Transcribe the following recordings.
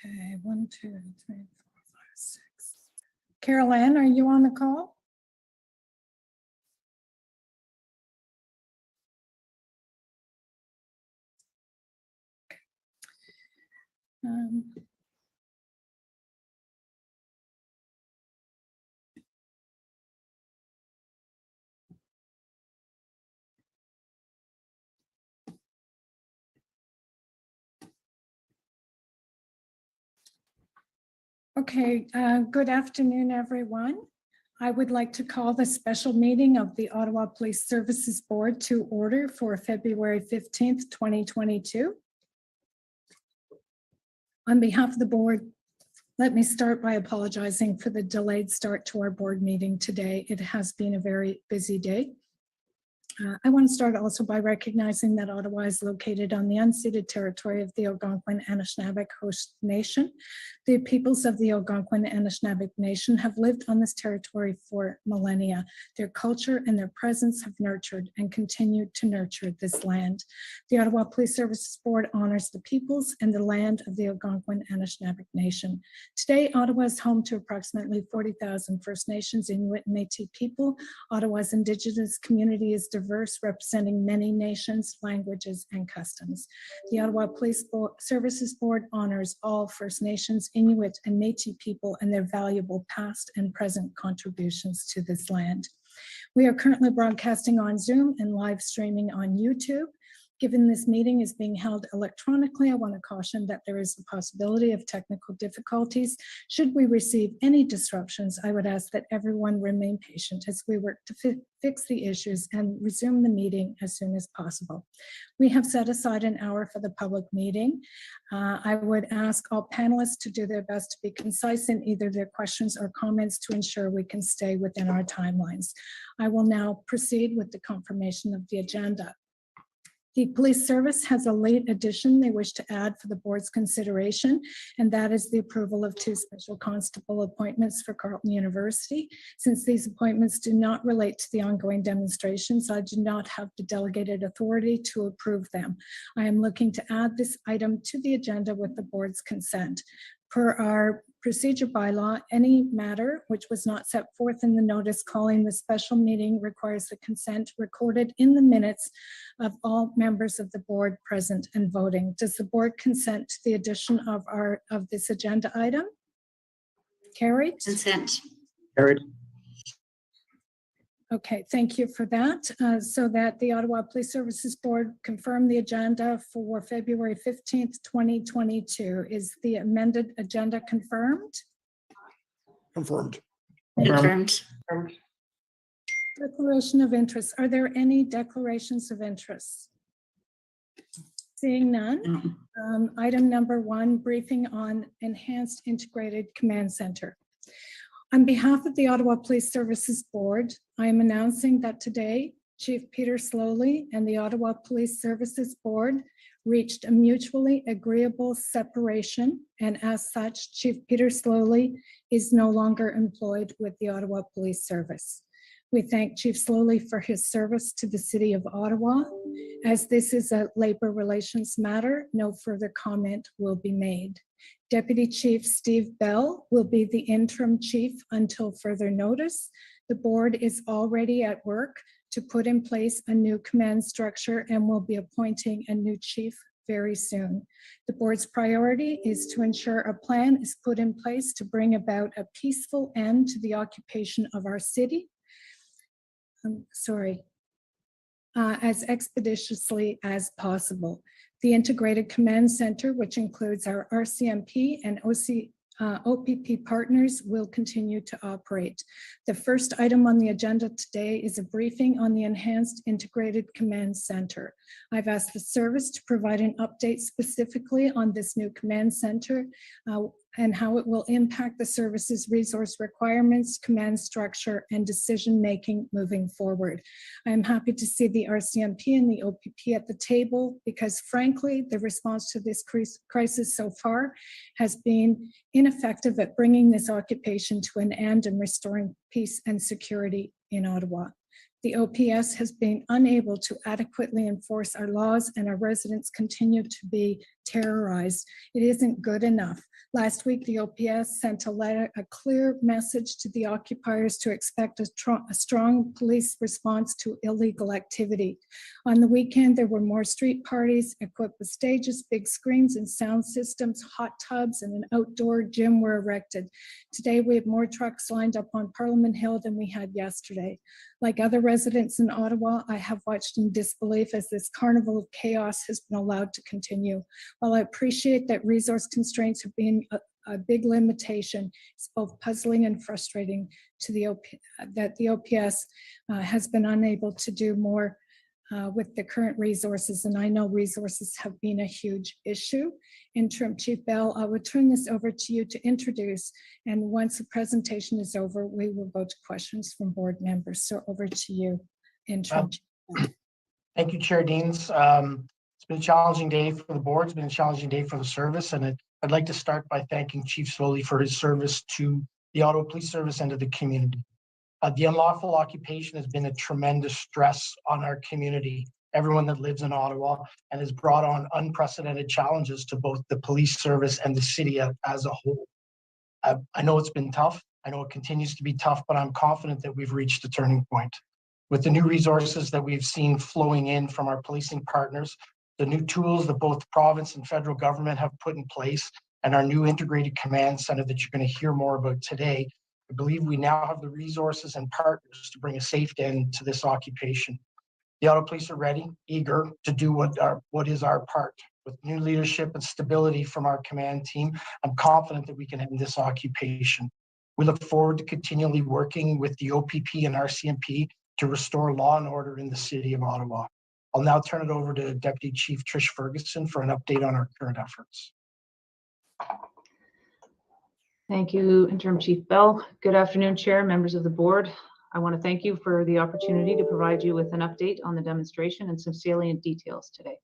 Okay, 1, 2, 3, 4, 5, 6. Carol Ann, are you on the call? Okay, good afternoon, everyone. I would like to call the special meeting of the Ottawa Police Services Board to order for February 15th, 2022. On behalf of the board, let me start by apologizing for the delayed start to our board meeting today. It has been a very busy day. I want to start also by recognizing that Ottawa is located on the unceded territory of the Algonquin-Anishinaabe Host Nation. The peoples of the Algonquin-Anishinaabe Nation have lived on this territory for millennia. Their culture and their presence have nurtured and continue to nurture this land. The Ottawa Police Services Board honors the peoples and the land of the Algonquin-Anishinaabe Nation. Today, Ottawa is home to approximately 40,000 First Nations, Inuit, and Métis people. Ottawa's Indigenous community is diverse, representing many nations, languages, and customs. The Ottawa Police Services Board honors all First Nations, Inuit, and Métis people and their valuable past and present contributions to this land. We are currently broadcasting on Zoom and live streaming on YouTube. Given this meeting is being held electronically, I want to caution that there is the possibility of technical difficulties. Should we receive any disruptions, I would ask that everyone remain patient as we work to fix the issues and resume the meeting as soon as possible. We have set aside an hour for the public meeting. I would ask all panelists to do their best to be concise in either their questions or comments to ensure we can stay within our timelines. I will now proceed with the confirmation of the agenda. The police service has a late addition they wish to add for the board's consideration, and that is the approval of 2 special constable appointments for Carleton University. Since these appointments do not relate to the ongoing demonstrations, I do not have the delegated authority to approve them. I am looking to add this item to the agenda with the board's consent. Per our procedure bylaw, any matter which was not set forth in the notice calling the special meeting requires the consent recorded in the minutes of all members of the board present and voting. Does the board consent to the addition of this agenda item? Carried? Consent. Carried. Okay, thank you for that. So that the Ottawa Police Services Board confirmed the agenda for February 15th, 2022. Is the amended agenda confirmed? Confirmed. Confirmed. Declaration of interest. Are there any declarations of interest? Seeing none. Item number 1, briefing on Enhanced Integrated Command Center. On behalf of the Ottawa Police Services Board, I am announcing that today, Chief Peter Slowly and the Ottawa Police Services Board reached a mutually agreeable separation, and as such, Chief Peter Slowly is no longer employed with the Ottawa Police Service. We thank Chief Slowly for his service to the City of Ottawa. As this is a labor relations matter, no further comment will be made. Deputy Chief Steve Bell will be the interim chief until further notice. The board is already at work to put in place a new command structure and will be appointing a new chief very soon. The board's priority is to ensure a plan is put in place to bring about a peaceful end to the occupation of our city. As expeditiously as possible. The Integrated Command Center, which includes our RCMP and OPP partners, will continue to operate. The first item on the agenda today is a briefing on the Enhanced Integrated Command Center. I've asked the service to provide an update specifically on this new command center and how it will impact the service's resource requirements, command structure, and decision-making moving forward. I'm happy to see the RCMP and the OPP at the table because, frankly, the response to this crisis so far has been ineffective at bringing this occupation to an end and restoring peace and security in Ottawa. The OPS has been unable to adequately enforce our laws, and our residents continue to be terrorized. It isn't good enough. Last week, the OPS sent a clear message to the occupiers to expect a strong police response to illegal activity. On the weekend, there were more street parties equipped with stages, big screens and sound systems, hot tubs, and an outdoor gym were erected. Today, we have more trucks lined up on Parliament Hill than we had yesterday. Like other residents in Ottawa, I have watched in disbelief as this carnival of chaos has been allowed to continue. While I appreciate that resource constraints have been a big limitation, it's both puzzling and frustrating to that the OPS has been unable to do more with the current resources, and I know resources have been a huge issue. Interim Chief Bell, I would turn this over to you to introduce, and once the presentation is over, we will go to questions from board members. So over to you, Interim Chief Bell. Thank you, Chair Deans. It's been a challenging day for the board. It's been a challenging day for the service, and I'd like to start by thanking Chief Slowly for his service to the Ottawa Police Service and to the community. The unlawful occupation has been a tremendous stress on our community, everyone that lives in Ottawa, and has brought on unprecedented challenges to both the police service and the city as a whole. I know it's been tough. I know it continues to be tough, but I'm confident that we've reached a turning point. With the new resources that we've seen flowing in from our policing partners, the new tools that both the province and federal government have put in place, and our new integrated command center that you're going to hear more about today, I believe we now have the resources and partners to bring a safe end to this occupation. The Ottawa Police are ready, eager to do what is our part. With new leadership and stability from our command team, I'm confident that we can end this occupation. We look forward to continually working with the OPP and RCMP to restore law and order in the city of Ottawa. I'll now turn it over to Deputy Chief Trish Ferguson for an update on our current efforts. Thank you, Interim Chief Bell. Good afternoon, Chair, members of the board. I want to thank you for the opportunity to provide you with an update on the demonstration and some salient details today.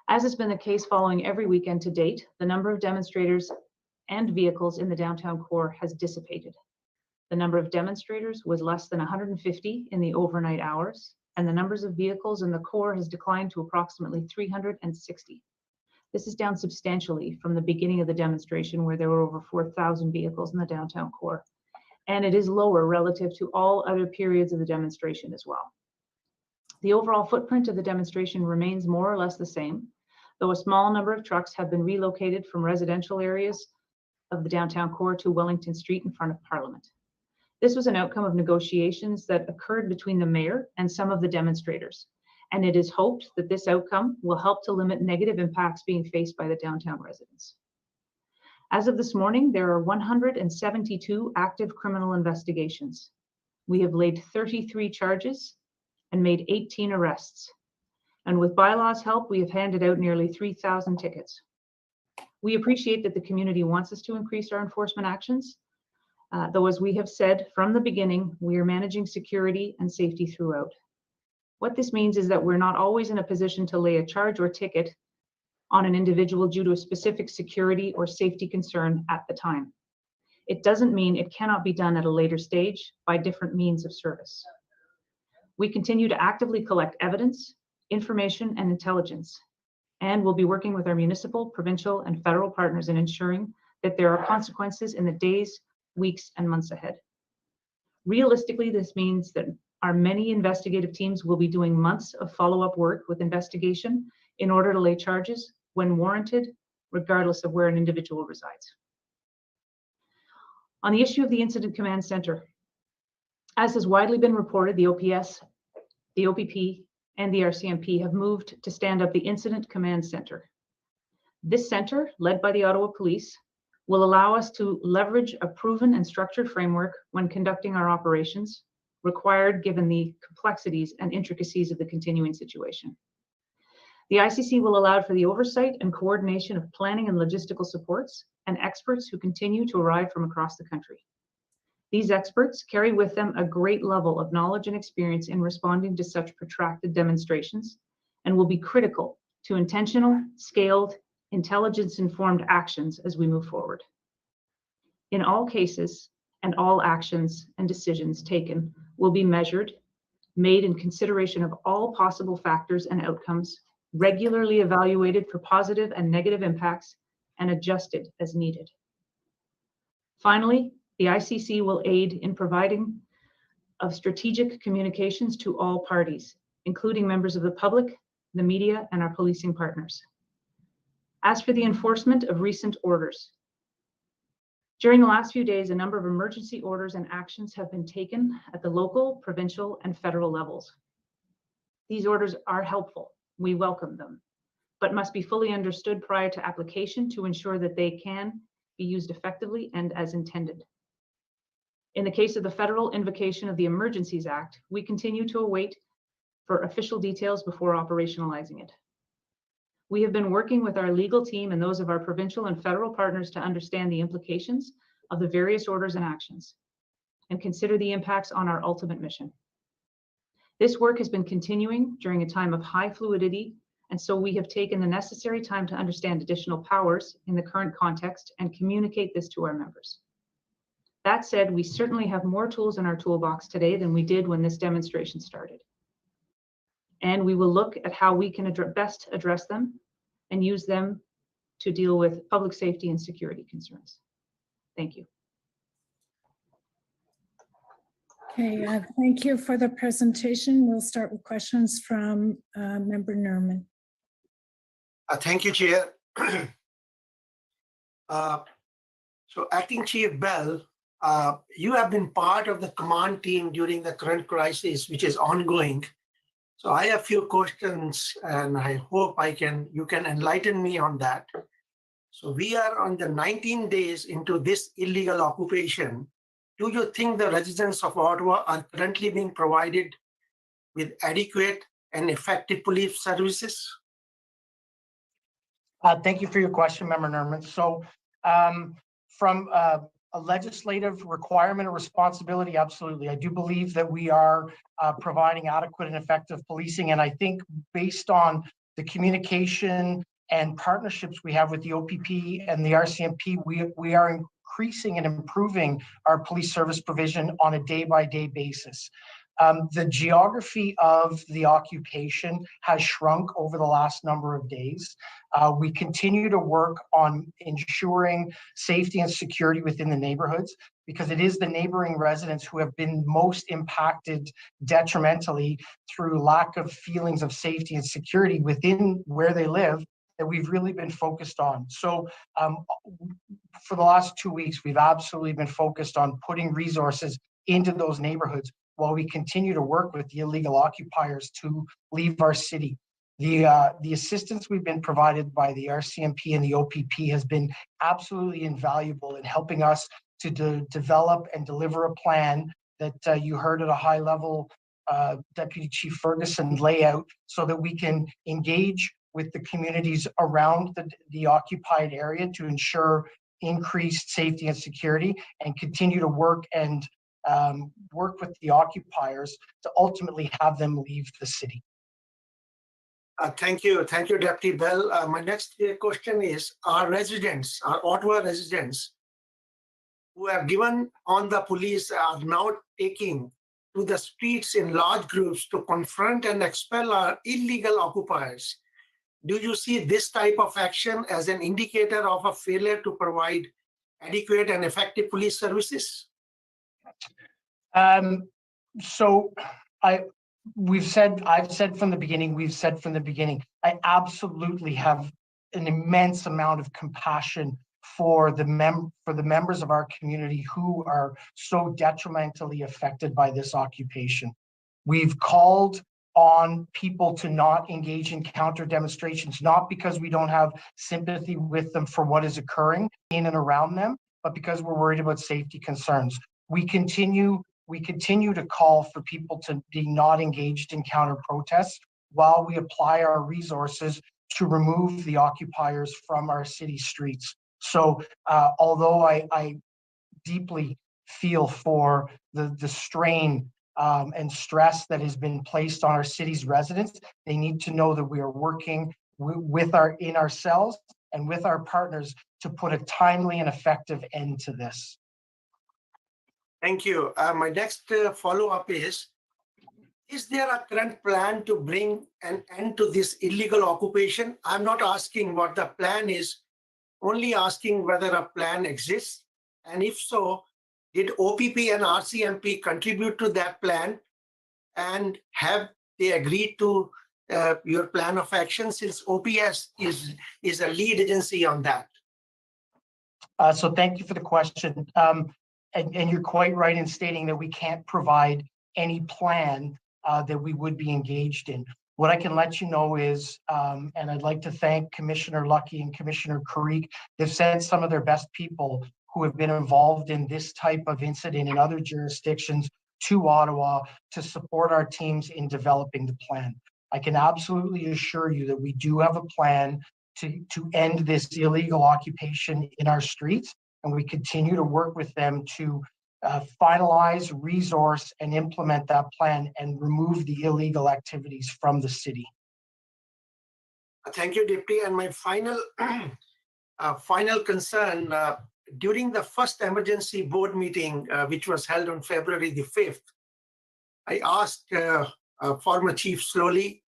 As has been the case following every weekend to date, the number of demonstrators and vehicles in the downtown core has dissipated. The number of demonstrators was less than 150 in the overnight hours, and the numbers of vehicles in the core has declined to approximately 360. This is down substantially from the beginning of the demonstration, where there were over 4,000 vehicles in the downtown core, and it is lower relative to all other periods of the demonstration as well. The overall footprint of the demonstration remains more or less the same, though a small number of trucks have been relocated from residential areas of the downtown core to Wellington Street in front of Parliament. This was an outcome of negotiations that occurred between the mayor and some of the demonstrators, and it is hoped that this outcome will help to limit negative impacts being faced by the downtown residents. As of this morning, there are 172 active criminal investigations. We have laid 33 charges and made 18 arrests. And with bylaws help, we have handed out nearly 3,000 tickets. We appreciate that the community wants us to increase our enforcement actions, though as we have said from the beginning, we are managing security and safety throughout. What this means is that we're not always in a position to lay a charge or ticket on an individual due to a specific security or safety concern at the time. It doesn't mean it cannot be done at a later stage by different means of service. We continue to actively collect evidence, information, and intelligence, and we'll be working with our municipal, provincial, and federal partners in ensuring that there are consequences in the days, weeks, and months ahead. Realistically, this means that our many investigative teams will be doing months of follow-up work with investigation in order to lay charges when warranted, regardless of where an individual resides. On the issue of the Incident Command Center, as has widely been reported, the OPS, the OPP, and the RCMP have moved to stand up the Incident Command Center. This center, led by the Ottawa Police, will allow us to leverage a proven and structured framework when conducting our operations, required given the complexities and intricacies of the continuing situation. The ICC will allow for the oversight and coordination of planning and logistical supports and experts who continue to arrive from across the country. These experts carry with them a great level of knowledge and experience in responding to such protracted demonstrations and will be critical to intentional, scaled, intelligence-informed actions as we move forward. In all cases, and all actions and decisions taken will be measured, made in consideration of all possible factors and outcomes, regularly evaluated for positive and negative impacts, and adjusted as needed. Finally, the ICC will aid in providing of strategic communications to all parties, including members of the public, the media, and our policing partners. As for the enforcement of recent orders, during the last few days, a number of emergency orders and actions have been taken at the local, provincial, and federal levels. These orders are helpful. We welcome them, but must be fully understood prior to application to ensure that they can be used effectively and as intended. In the case of the federal invocation of the Emergencies Act, we continue to await for official details before operationalizing it. We have been working with our legal team and those of our provincial and federal partners to understand the implications of the various orders and actions and consider the impacts on our ultimate mission. This work has been continuing during a time of high fluidity, and so we have taken the necessary time to understand additional powers in the current context and communicate this to our members. That said, we certainly have more tools in our toolbox today than we did when this demonstration started. And we will look at how we can best address them and use them to deal with public safety and security concerns. Thank you. Okay, thank you for the presentation. We'll start with questions from Member Nerman. Thank you, Chair. So Acting Chief Bell, you have been part of the command team during the current crisis, which is ongoing. So I have a few questions, and I hope you can enlighten me on that. So we are on the 19 days into this illegal occupation. Do you think the residents of Ottawa are currently being provided with adequate and effective police services? Thank you for your question, Member Nerman. So from a legislative requirement or responsibility, absolutely. I do believe that we are providing adequate and effective policing. And I think based on the communication and partnerships we have with the OPP and the RCMP, we are increasing and improving our police service provision on a day-by-day basis. The geography of the occupation has shrunk over the last number of days. We continue to work on ensuring safety and security within the neighborhoods, because it is the neighboring residents who have been most impacted detrimentally through lack of feelings of safety and security within where they live that we've really been focused on. So for the last 2 weeks, we've absolutely been focused on putting resources into those neighborhoods while we continue to work with the illegal occupiers to leave our city. The assistance we've been provided by the RCMP and the OPP has been absolutely invaluable in helping us to develop and deliver a plan that you heard at a high level Deputy Chief Ferguson lay out, so that we can engage with the communities around the occupied area to ensure increased safety and security, and continue to work with the occupiers to ultimately have them leave the city. Thank you, Deputy Bell. My next question is, our Ottawa residents who are given on the police are now taking to the streets in large groups to confront and expel our illegal occupiers. Do you see this type of action as an indicator of a failure to provide adequate and effective police services? I've said from the beginning, I absolutely have an immense amount of compassion for the members of our community who are so detrimentally affected by this occupation. We've called on people to not engage in counter demonstrations, not because we don't have sympathy with them for what is occurring in and around them, but because we're worried about safety concerns. We continue to call for people to be not engaged in counter protests while we apply our resources to remove the occupiers from our city streets. So although I deeply feel for the strain and stress that has been placed on our city's residents, they need to know that we are working in ourselves and with our partners to put a timely and effective end to this. Thank you. My next follow-up is, is there a current plan to bring an end to this illegal occupation? I'm not asking what the plan is, only asking whether a plan exists. And if so, did OPP and RCMP contribute to that plan? And have they agreed to your plan of action, since OPS is a lead agency on that? So thank you for the question. And you're quite right in stating that we can't provide any plan that we would be engaged in. What I can let you know is, and I'd like to thank Commissioner Lucky and Commissioner Kariq. They've sent some of their best people who have been involved in this type of incident in other jurisdictions to Ottawa to support our teams in developing the plan. I can absolutely assure you that we do have a plan to end this illegal occupation in our streets, and we continue to work with them to finalize, resource, and implement that plan and remove the illegal activities from the city. Thank you, Deputy. And my final final concern, during the first emergency board meeting, which was held on February the 5th, I asked former Chief Slowly,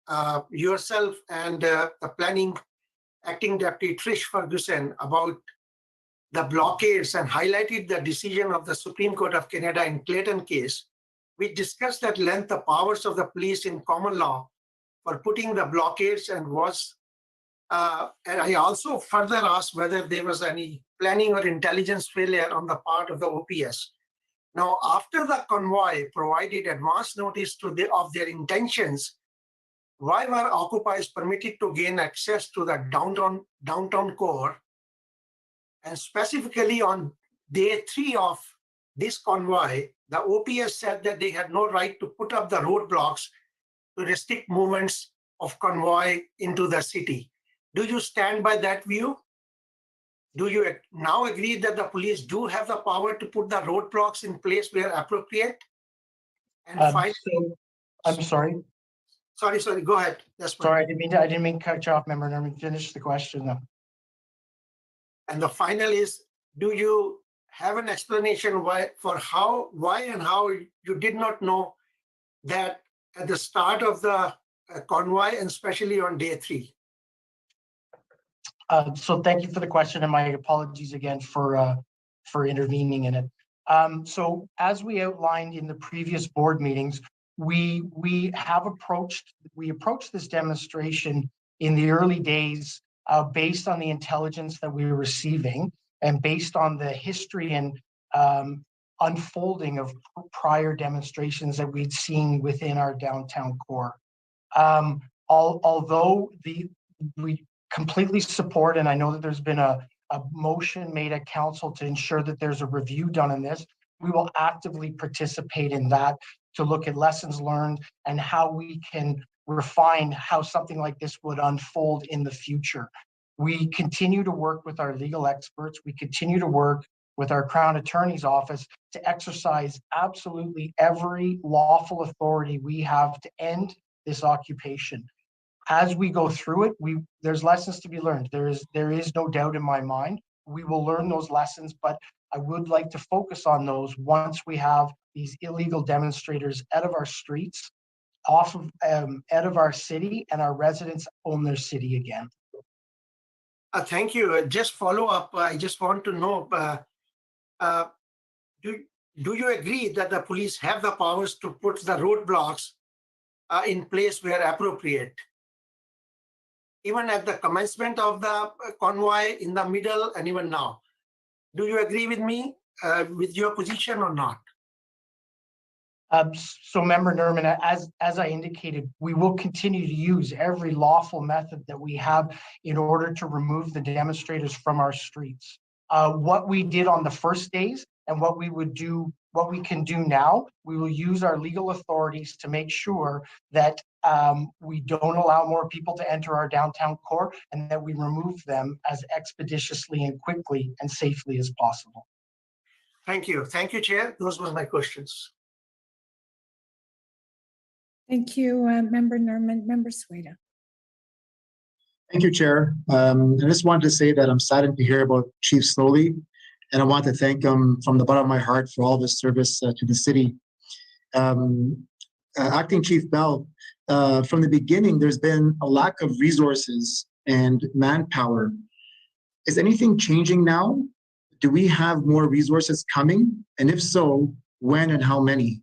yourself, and the planning acting deputy Trish Ferguson about the blockades, and highlighted the decision of the Supreme Court of Canada in Clayton case, which discussed at length the powers of the police in common law for putting the blockades, and was, and I also further asked whether there was any planning or intelligence failure on the part of the OPS. Now, after the convoy provided advance notice of their intentions, why were occupiers permitted to gain access to the downtown core? And specifically on day 3 of this convoy, the OPS said that they had no right to put up the roadblocks to restrict movements of convoy into the city. Do you stand by that view? Do you now agree that the police do have the power to put the roadblocks in place where appropriate? And finally, I'm sorry. Sorry, go ahead. That's fine. Sorry, I didn't mean to cut you off, member. Let me finish the question though. And the final is, do you have an explanation why and how you did not know that at the start of the convoy, and especially on day 3? So thank you for the question, and my apologies again for intervening in it. So as we outlined in the previous board meetings, we approached this demonstration in the early days based on the intelligence that we were receiving, and based on the history and unfolding of prior demonstrations that we'd seen within our downtown core. Although we completely support, and I know that there's been a motion made at council to ensure that there's a review done in this, we will actively participate in that to look at lessons learned and how we can refine how something like this would unfold in the future. We continue to work with our legal experts. We continue to work with our Crown Attorney's Office to exercise absolutely every lawful authority we have to end this occupation. As we go through it, there's lessons to be learned. There is no doubt in my mind. We will learn those lessons, but I would like to focus on those once we have these illegal demonstrators out of our streets, out of our city, and our residents own their city again. Thank you. Just follow up. I just want to know, do you agree that the police have the powers to put the roadblocks in place where appropriate? Even at the commencement of the convoy, in the middle, and even now. Do you agree with me, with your position or not? So Member Nerman, as I indicated, we will continue to use every lawful method that we have in order to remove the demonstrators from our streets. What we did on the first days and what we can do now, we will use our legal authorities to make sure that we don't allow more people to enter our downtown core, and that we remove them as expeditiously and quickly and safely as possible. Thank you. Thank you, Chair. Those were my questions. Thank you, Member Nerman. Member Sweda. Thank you, Chair. I just wanted to say that I'm saddened to hear about Chief Slowly, and I want to thank him from the bottom of my heart for all of his service to the city. Acting Chief Bell, from the beginning, there's been a lack of resources and manpower. Is anything changing now? Do we have more resources coming? And if so, when and how many?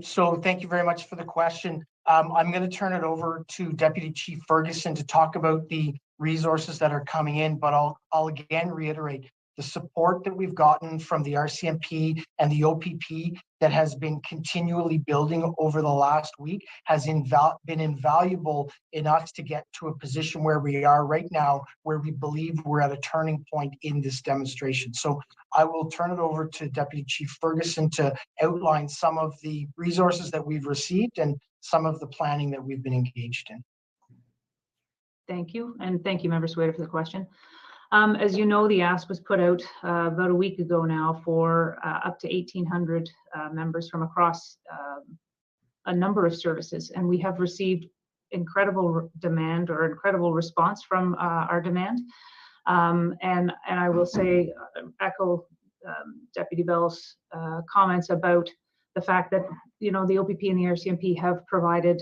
So thank you very much for the question. I'm going to turn it over to Deputy Chief Ferguson to talk about the resources that are coming in, but I'll again reiterate the support that we've gotten from the RCMP and the OPP that has been continually building over the last week has been invaluable in us to get to a position where we are right now, where we believe we're at a turning point in this demonstration. So I will turn it over to Deputy Chief Ferguson to outline some of the resources that we've received and some of the planning that we've been engaged in. Thank you, and thank you, Member Swader, for the question. As you know, the ask was put out about a week ago now for up to 1,800 members from across a number of services, and we have received incredible demand or incredible response from our demand. And I will say, echo Deputy Bell's comments about the fact that, you know, the OPP and the RCMP have provided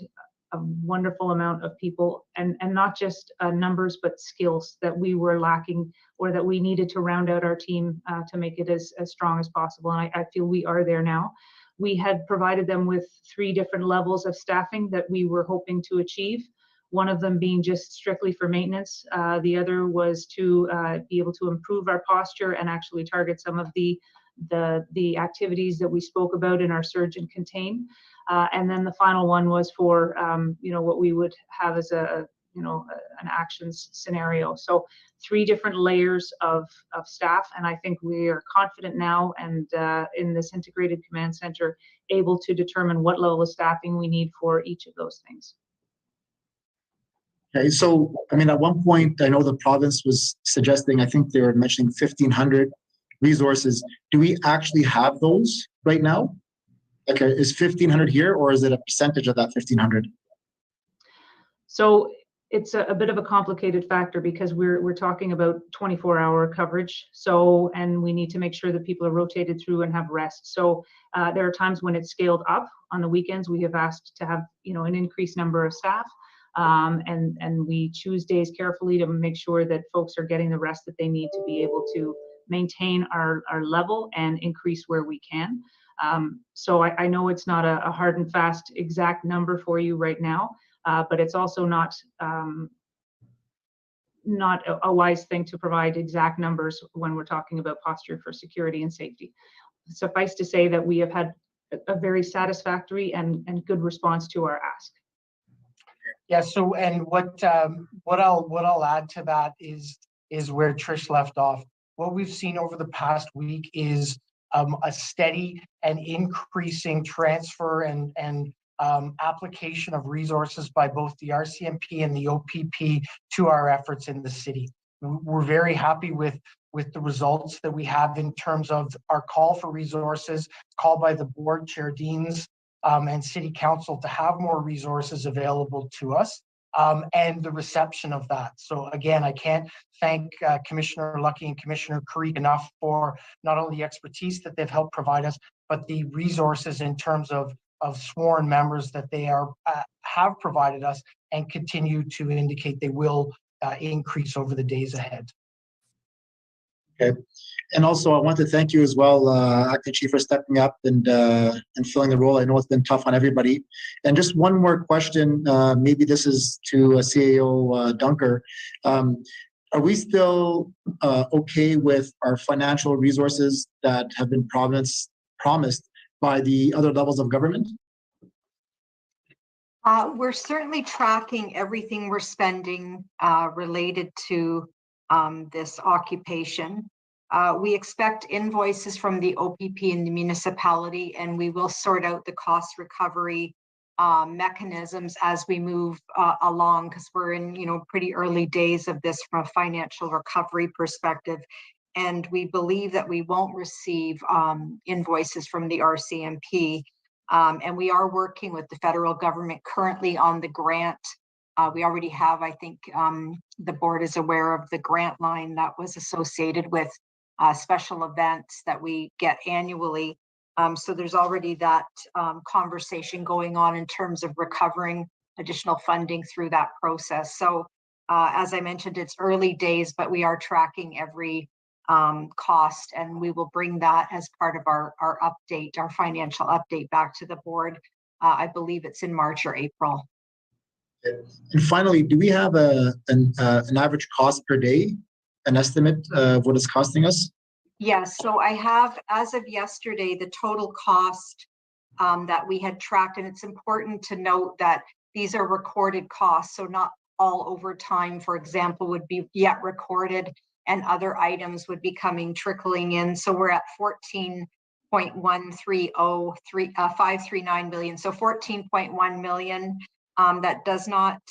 a wonderful amount of people, and not just numbers, but skills that we were lacking or that we needed to round out our team to make it as strong as possible. And I feel we are there now. We had provided them with 3 different levels of staffing that we were hoping to achieve. One of them being just strictly for maintenance. The other was to be able to improve our posture and actually target some of the activities that we spoke about in our surge and contain. And then the final one was for, you know, what we would have as an actions scenario. So 3 different layers of staff, and I think we are confident now and in this integrated command center able to determine what level of staffing we need for each of those things. Okay, so I mean, at one point, I know the province was suggesting, I think they were mentioning 1,500 resources. Do we actually have those right now? Like, is 1,500 here, or is it a percentage of that 1,500? So it's a bit of a complicated factor because we're talking about 24-hour coverage. So, and we need to make sure that people are rotated through and have rest. So there are times when it's scaled up. On the weekends, we have asked to have, you know, an increased number of staff. And we choose days carefully to make sure that folks are getting the rest that they need to be able to maintain our level and increase where we can. So I know it's not a hard and fast exact number for you right now, but it's also not a wise thing to provide exact numbers when we're talking about posture for security and safety. Suffice to say that we have had a very satisfactory and good response to our ask. Yeah. So, and what I'll add to that is where Trish left off. What we've seen over the past week is a steady and increasing transfer and application of resources by both the RCMP and the OPP to our efforts in the city. We're very happy with the results that we have in terms of our call for resources, call by the board, Chair Deans, and City Council to have more resources available to us, and the reception of that. So again, I can't thank Commissioner Lucky and Commissioner Creek enough for not only the expertise that they've helped provide us, but the resources in terms of sworn members that they have provided us and continue to indicate they will increase over the days ahead. Okay. And also, I want to thank you as well, Acting Chief, for stepping up and filling the role. I know it's been tough on everybody. And just one more question, maybe this is to CAO Dunker. Are we still okay with our financial resources that have been promised by the other levels of government? We're certainly tracking everything we're spending related to this occupation. We expect invoices from the OPP and the municipality, and we will sort out the cost recovery mechanisms as we move along, because we're in, you know, pretty early days of this from a financial recovery perspective. And we believe that we won't receive invoices from the RCMP. And we are working with the federal government currently on the grant. We already have, I think the board is aware of the grant line that was associated with special events that we get annually. So there's already that conversation going on in terms of recovering additional funding through that process. So as I mentioned, it's early days, but we are tracking every cost, and we will bring that as part of our update, our financial update back to the board. I believe it's in March or April. And finally, do we have an average cost per day, an estimate of what it's costing us? Yes, so I have, as of yesterday, the total cost that we had tracked, and it's important to note that these are recorded costs, so not all overtime, for example, would be yet recorded, and other items would be trickling in. So we're at 14.130539 million, so 14.1 million. That does not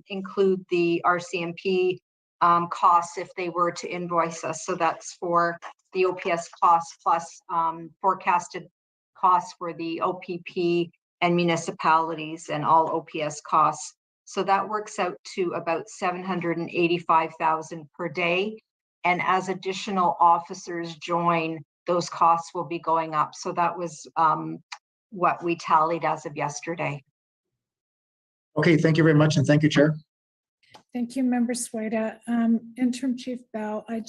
include the RCMP costs if they were to invoice us. So that's for the OPS costs plus forecasted costs for the OPP and municipalities and all OPS costs. So that works out to about 785,000 per day. And as additional officers join, those costs will be going up. So that was what we tallied as of yesterday. Okay, thank you very much, and thank you, Chair. Thank you, Member Sweda. Interim Chief Bell, I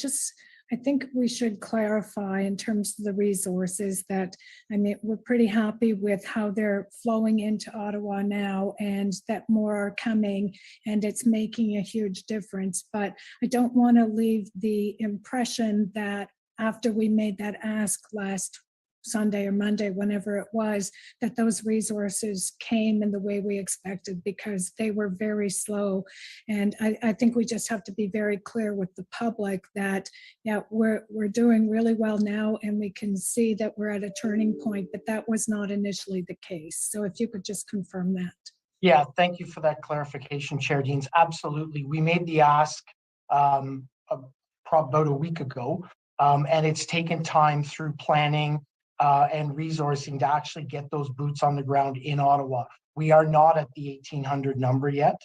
think we should clarify in terms of the resources that, I mean, we're pretty happy with how they're flowing into Ottawa now, and that more are coming, and it's making a huge difference. But I don't want to leave the impression that after we made that ask last Sunday or Monday, whenever it was, that those resources came in the way we expected, because they were very slow. And I think we just have to be very clear with the public that, yeah, we're doing really well now, and we can see that we're at a turning point, but that was not initially the case. So if you could just confirm that. Yeah, thank you for that clarification, Chair Deans. Absolutely. We made the ask about a week ago, and it's taken time through planning and resourcing to actually get those boots on the ground in Ottawa. We are not at the 1,800 number yet.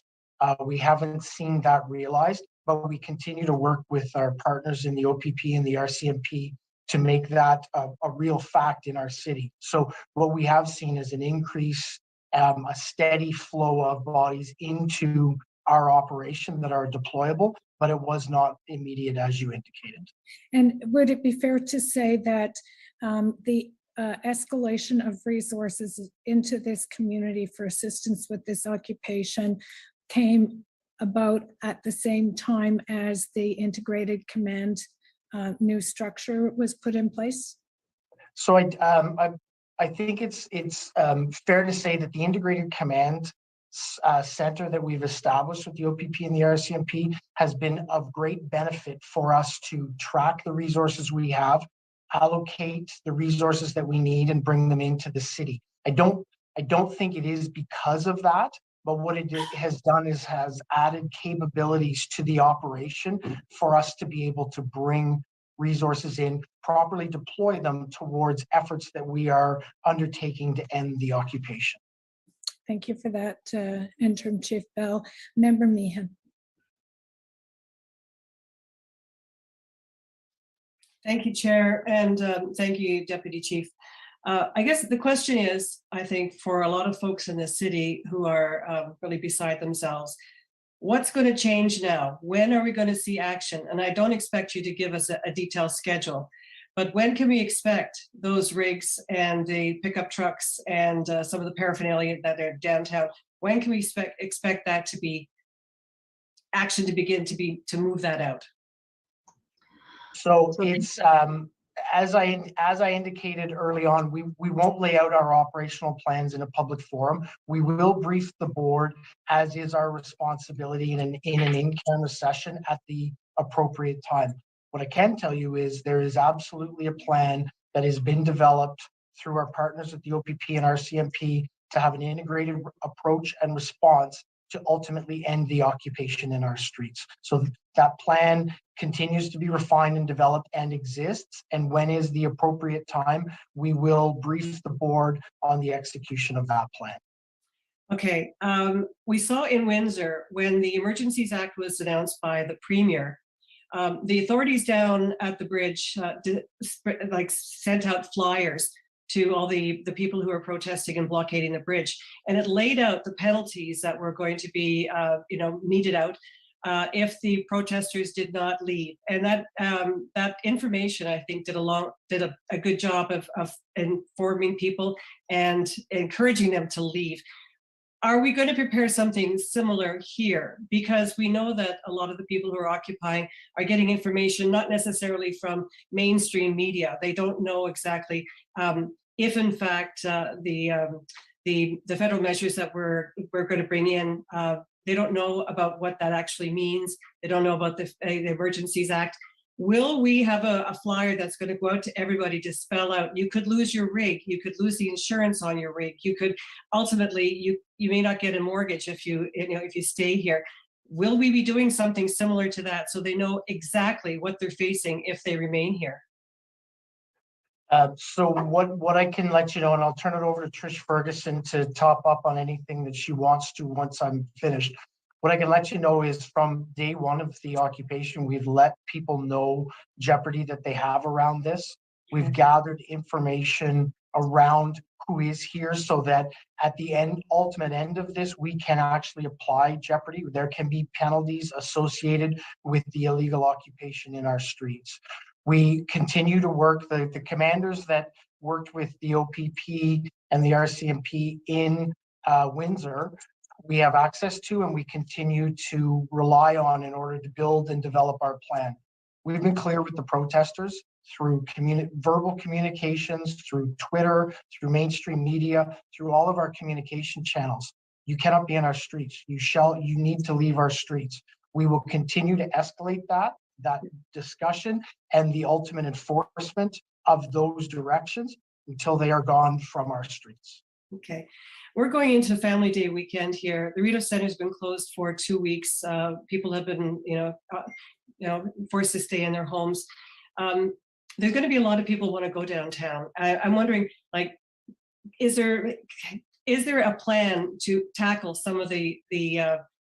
We haven't seen that realized, but we continue to work with our partners in the OPP and the RCMP to make that a real fact in our city. So what we have seen is an increase, a steady flow of bodies into our operation that are deployable, but it was not immediate, as you indicated. And would it be fair to say that the escalation of resources into this community for assistance with this occupation came about at the same time as the integrated command new structure was put in place? So I think it's fair to say that the integrated command center that we've established with the OPP and the RCMP has been of great benefit for us to track the resources we have, allocate the resources that we need, and bring them into the city. I don't think it is because of that, but what it has done is has added capabilities to the operation for us to be able to bring resources in, properly deploy them towards efforts that we are undertaking to end the occupation. Thank you for that, Interim Chief Bell. Member Meehan. Thank you, Chair, and thank you, Deputy Chief. I guess the question is, I think, for a lot of folks in the city who are really beside themselves, what's going to change now? When are we going to see action? And I don't expect you to give us a detailed schedule, but when can we expect those rigs and the pickup trucks and some of the paraphernalia that are downtown? When can we expect that to be action to begin to move that out? So it's as I indicated early on, we won't lay out our operational plans in a public forum. We will brief the board, as is our responsibility, in an in-camera session at the appropriate time. What I can tell you is there is absolutely a plan that has been developed through our partners at the OPP and RCMP to have an integrated approach and response to ultimately end the occupation in our streets. So that plan continues to be refined and developed and exists. And when is the appropriate time, we will brief the board on the execution of that plan. Okay, we saw in Windsor when the Emergencies Act was announced by the Premier, the authorities down at the bridge sent out flyers to all the people who are protesting and blockading the bridge. And it laid out the penalties that were going to be, meted out if the protesters did not leave. And that information, I think, did a good job of informing people and encouraging them to leave. Are we going to prepare something similar here? Because we know that a lot of the people who are occupying are getting information not necessarily from mainstream media. They don't know exactly if, in fact, the federal measures that we're going to bring in, they don't know about what that actually means. They don't know about the Emergencies Act. Will we have a flyer that's going to go out to everybody to spell out, you could lose your rig, you could lose the insurance on your rig, you could ultimately, you may not get a mortgage if you stay here. Will we be doing something similar to that so they know exactly what they're facing if they remain here? So what I can let you know, and I'll turn it over to Trish Ferguson to top up on anything that she wants to once I'm finished. What I can let you know is from day one of the occupation, we've let people know jeopardy that they have around this. We've gathered information around who is here so that at the ultimate end of this, we can actually apply jeopardy. There can be penalties associated with the illegal occupation in our streets. We continue to work, the commanders that worked with the OPP and the RCMP in Windsor, we have access to and we continue to rely on in order to build and develop our plan. We've been clear with the protesters through verbal communications, through Twitter, through mainstream media, through all of our communication channels. You cannot be in our streets. You need to leave our streets. We will continue to escalate that discussion and the ultimate enforcement of those directions until they are gone from our streets. Okay, we're going into Family Day weekend here. The Rideau Centre has been closed for 2 weeks. People have been, forced to stay in their homes. There's going to be a lot of people who want to go downtown. I'm wondering, is there a plan to tackle some of the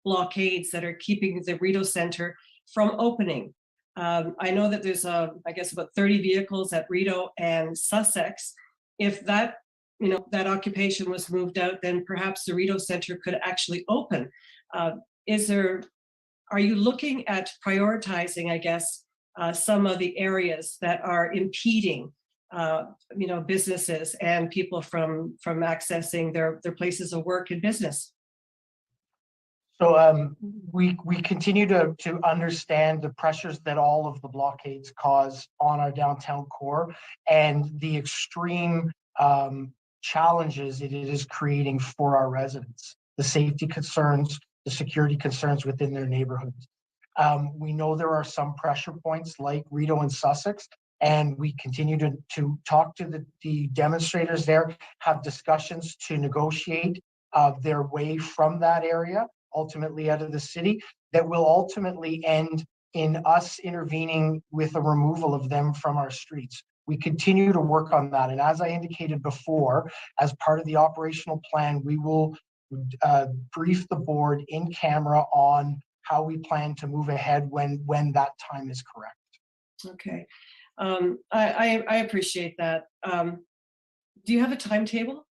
blockades that are keeping the Rideau Centre from opening? I know that there's, I guess, about 30 vehicles at Rideau and Sussex. If that occupation was moved out, then perhaps the Rideau Centre could actually open. Are you looking at prioritizing, I guess, some of the areas that are impeding, businesses and people from accessing their places of work and business? So we continue to understand the pressures that all of the blockades cause on our downtown core and the extreme challenges it is creating for our residents, the safety concerns, the security concerns within their neighborhoods. We know there are some pressure points like Rideau and Sussex, and we continue to talk to the demonstrators there, have discussions to negotiate their way from that area, ultimately out of the city, that will ultimately end in us intervening with a removal of them from our streets. We continue to work on that. And as I indicated before, as part of the operational plan, we will brief the board in camera on how we plan to move ahead when that time is correct. Okay, I appreciate that. Do you have a timetable?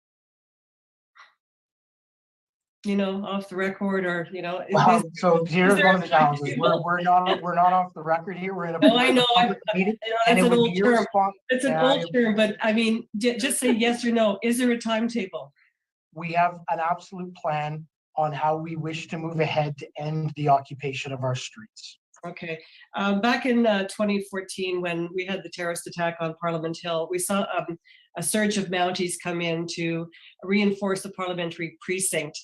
Off the record, or Wow. So here's one of the challenges. We're not off the record here. We're in a I know. meeting, That's an old term. response. It's an old term, but I mean, just say yes or no. Is there a timetable? We have an absolute plan on how we wish to move ahead to end the occupation of our streets. Okay. Back in 2014, when we had the terrorist attack on Parliament Hill, we saw a surge of Mounties come in to reinforce the parliamentary precinct.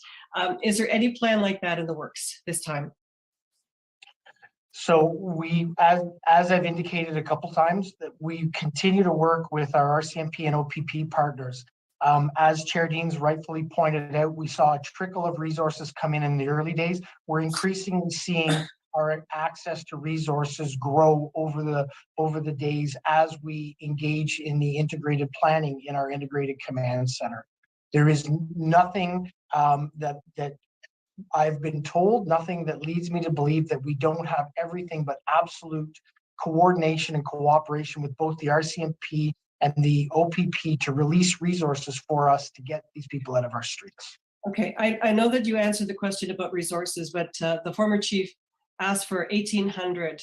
Is there any plan like that in the works this time? So we, as I've indicated a couple times, that we continue to work with our RCMP and OPP partners. As Chair Deans rightfully pointed out, we saw a trickle of resources come in the early days. We're increasingly seeing our access to resources grow over the days as we engage in the integrated planning in our integrated command center. There is nothing that I've been told, nothing that leads me to believe that we don't have everything but absolute coordination and cooperation with both the RCMP and the OPP to release resources for us to get these people out of our streets. Okay, I know that you answered the question about resources, but the former chief asked for 1,800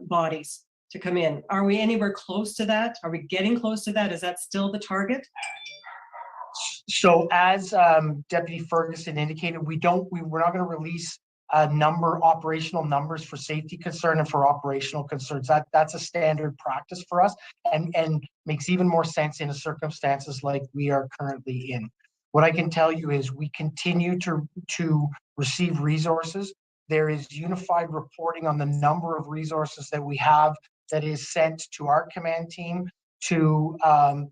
bodies to come in. Are we anywhere close to that? Are we getting close to that? Is that still the target? So as Deputy Ferguson indicated, we're not going to release operational numbers for safety concern and for operational concerns. That's a standard practice for us, and makes even more sense in circumstances like we are currently in. What I can tell you is we continue to receive resources. There is unified reporting on the number of resources that we have that is sent to our command team, to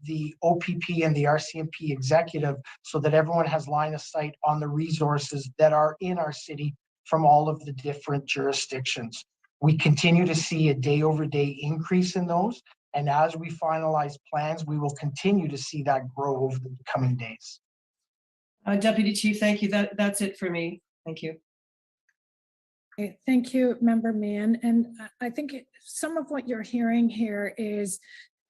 the OPP and the RCMP executive, so that everyone has line of sight on the resources that are in our city from all of the different jurisdictions. We continue to see a day-over-day increase in those, and as we finalize plans, we will continue to see that grow over the coming days. Deputy Chief, thank you. That's it for me. Thank you. Okay, thank you, Member Mann. And I think some of what you're hearing here is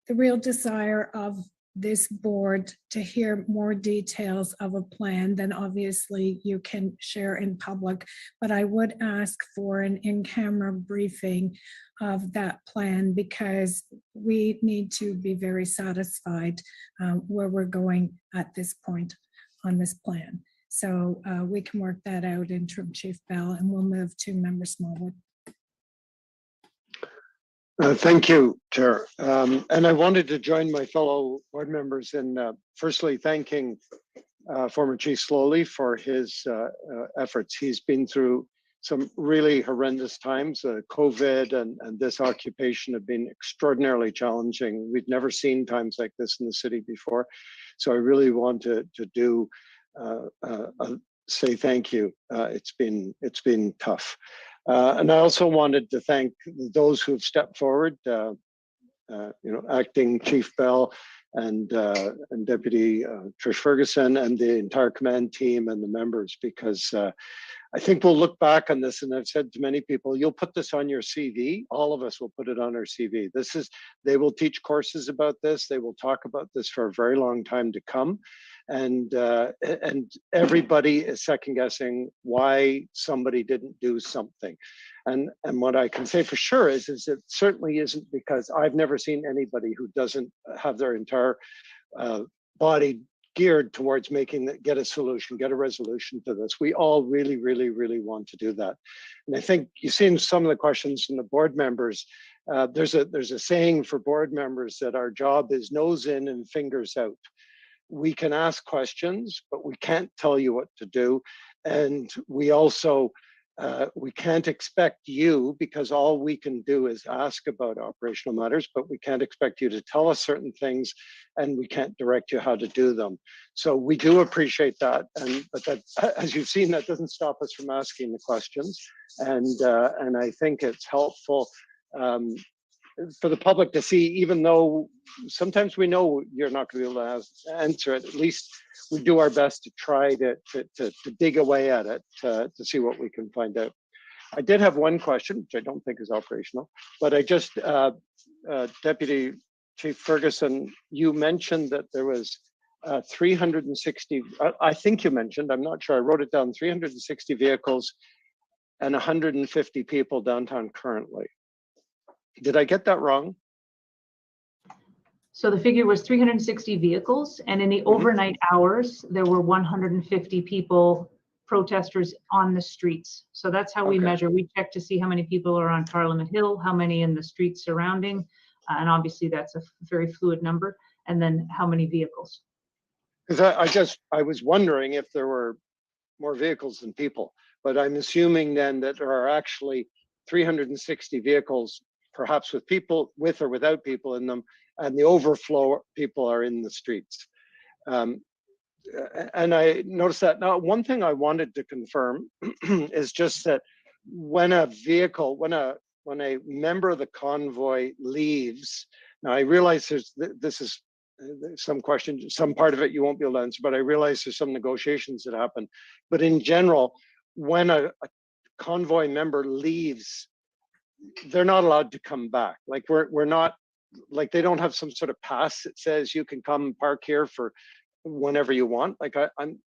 the real desire of this board to hear more details of a plan than obviously you can share in public. But I would ask for an in-camera briefing of that plan, because we need to be very satisfied where we're going at this point on this plan. So we can work that out, Interim Chief Bell, and we'll move to Member Smallwood. Thank you, Chair. And I wanted to join my fellow board members in firstly thanking former Chief Slowly for his efforts. He's been through some really horrendous times. COVID and this occupation have been extraordinarily challenging. We've never seen times like this in the city before. So I really want to say thank you. It's been tough. And I also wanted to thank those who have stepped forward, Acting Chief Bell and Deputy Trish Ferguson and the entire command team and the members, because I think we'll look back on this, and I've said to many people, you'll put this on your CV. All of us will put it on our CV. They will teach courses about this. They will talk about this for a very long time to come. And everybody is second guessing why somebody didn't do something. And what I can say for sure is it certainly isn't because I've never seen anybody who doesn't have their entire body geared towards get a resolution to this. We all really, really, really want to do that. And I think you've seen some of the questions from the board members. There's a saying for board members that our job is nose in and fingers out. We can ask questions, but we can't tell you what to do. And we also, we can't expect you, because all we can do is ask about operational matters, but we can't expect you to tell us certain things, and we can't direct you how to do them. So we do appreciate that. But that, as you've seen, that doesn't stop us from asking the questions. And I think it's helpful for the public to see, even though sometimes we know you're not going to be able to answer it, at least we do our best to try to dig away at it to see what we can find out. I did have one question, which I don't think is operational, but I just, Deputy Chief Ferguson, you mentioned that there was 360, I think you mentioned, I'm not sure, I wrote it down, 360 vehicles and 150 people downtown currently. Did I get that wrong? So the figure was 360 vehicles, and in the overnight hours, there were 150 people, protesters on the streets. So that's how we measure. We check to see how many people are on Parliament Hill, how many in the streets surrounding, and obviously that's a very fluid number, and then how many vehicles. Because I was wondering if there were more vehicles than people, but I'm assuming then that there are actually 360 vehicles, perhaps with people, with or without people in them, and the overflow people are in the streets. And I noticed that. Now, one thing I wanted to confirm is just that when a vehicle, when a member of the convoy leaves, now I realize this is some question, some part of it you won't be able to answer, but I realize there's some negotiations that happen. But in general, when a convoy member leaves, they're not allowed to come back. Like we're not like they don't have some sort of pass that says you can come park here for whenever you want. Like I'm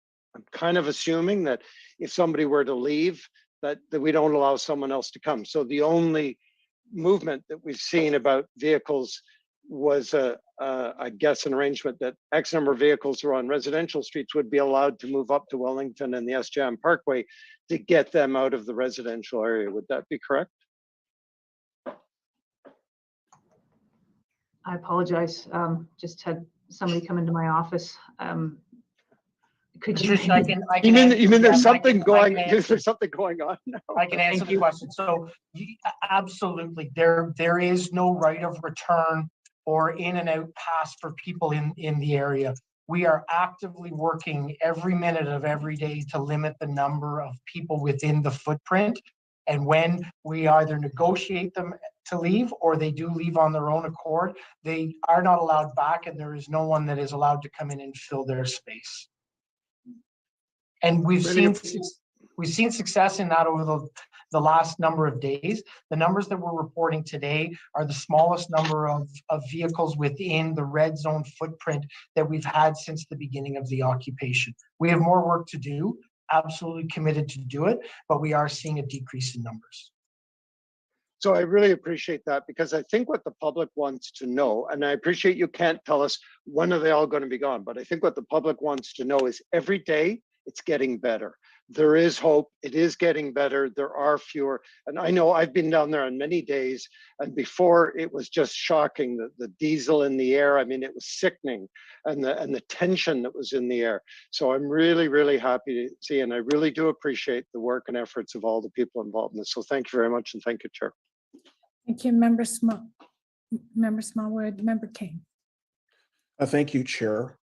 kind of assuming that if somebody were to leave, that we don't allow someone else to come. So the only movement that we've seen about vehicles was I guess an arrangement that X number of vehicles who are on residential streets would be allowed to move up to Wellington and the SJAM Parkway to get them out of the residential area. Would that be correct? I apologize. Just had somebody come into my office. Could you? Patricia, I can You mean answer- there's yes, something going? answer. There's something going on now. I can answer Thank the you. question. So absolutely, there is no right of return or in and out pass for people in the area. We are actively working every minute of every day to limit the number of people within the footprint. And when we either negotiate them to leave or they do leave on their own accord, they are not allowed back, and there is no one that is allowed to come in and fill their space. And we've seen success in that over the last number of days. The numbers that we're reporting today are the smallest number of vehicles within the red zone footprint that we've had since the beginning of the occupation. We have more work to do, absolutely committed to do it, but we are seeing a decrease in numbers. So I really appreciate that, because I think what the public wants to know, and I appreciate you can't tell us when are they all going to be gone, but I think what the public wants to know is every day it's getting better. There is hope. It is getting better. There are fewer. And I know I've been down there on many days, and before it was just shocking, the diesel in the air. I mean, it was sickening, and the tension that was in the air. So I'm really, really happy to see, and I really do appreciate the work and efforts of all the people involved in this. So thank you very much, and thank you, Chair. Thank you, Member Smallwood, Member King. Thank you, Chair.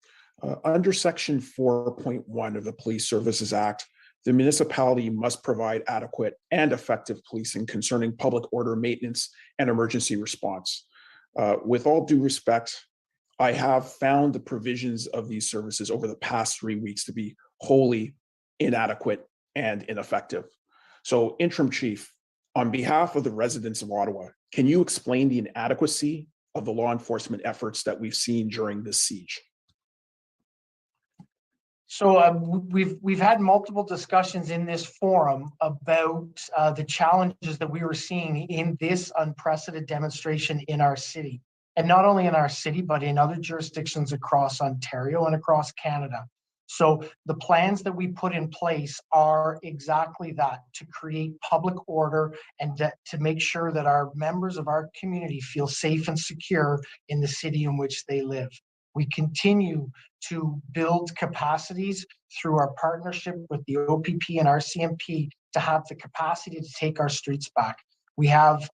Under Section 4.1 of the Police Services Act, the municipality must provide adequate and effective policing concerning public order maintenance and emergency response. With all due respect, I have found the provisions of these services over the past 3 weeks to be wholly inadequate and ineffective. So, Interim Chief, on behalf of the residents of Ottawa, can you explain the inadequacy of the law enforcement efforts that we've seen during this siege? So we've had multiple discussions in this forum about the challenges that we were seeing in this unprecedented demonstration in our city, and not only in our city, but in other jurisdictions across Ontario and across Canada. So the plans that we put in place are exactly that, to create public order and to make sure that our members of our community feel safe and secure in the city in which they live. We continue to build capacities through our partnership with the OPP and RCMP to have the capacity to take our streets back. We have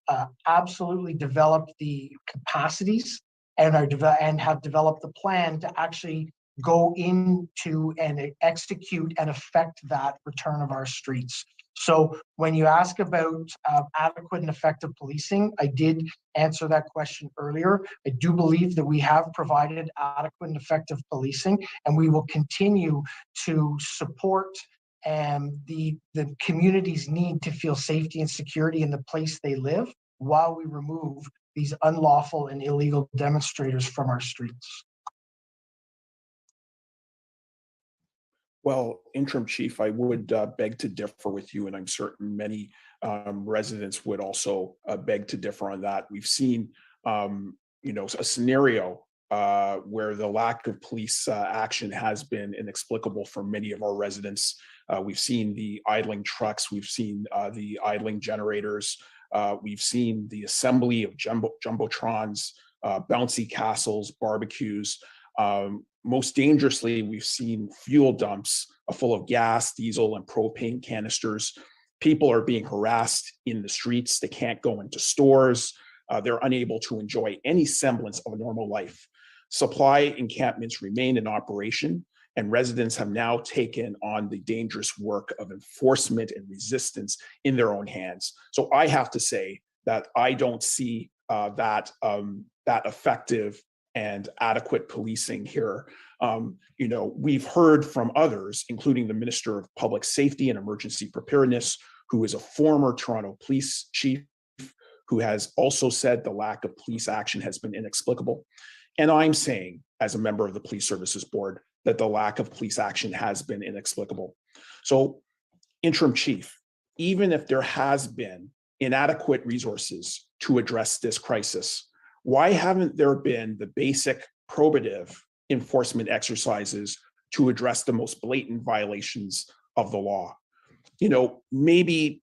absolutely developed the capacities and have developed the plan to actually go into and execute and affect that return of our streets. So when you ask about adequate and effective policing, I did answer that question earlier. I do believe that we have provided adequate and effective policing, and we will continue to support the community's need to feel safety and security in the place they live while we remove these unlawful and illegal demonstrators from our streets. Well, Interim Chief, I would beg to differ with you, and I'm certain many residents would also beg to differ on that. We've seen, a scenario where the lack of police action has been inexplicable for many of our residents. We've seen the idling trucks, we've seen the idling generators, we've seen the assembly of jumbotrons, bouncy castles, barbecues. Most dangerously, we've seen fuel dumps full of gas, diesel, and propane canisters. People are being harassed in the streets. They can't go into stores. They're unable to enjoy any semblance of a normal life. Supply encampments remain in operation, and residents have now taken on the dangerous work of enforcement and resistance in their own hands. So I have to say that I don't see that effective and adequate policing here. We've heard from others, including the Minister of Public Safety and Emergency Preparedness, who is a former Toronto police chief, who has also said the lack of police action has been inexplicable. And I'm saying, as a member of the Police Services Board, that the lack of police action has been inexplicable. So, Interim Chief, even if there has been inadequate resources to address this crisis, why haven't there been the basic probative enforcement exercises to address the most blatant violations of the law? You know, maybe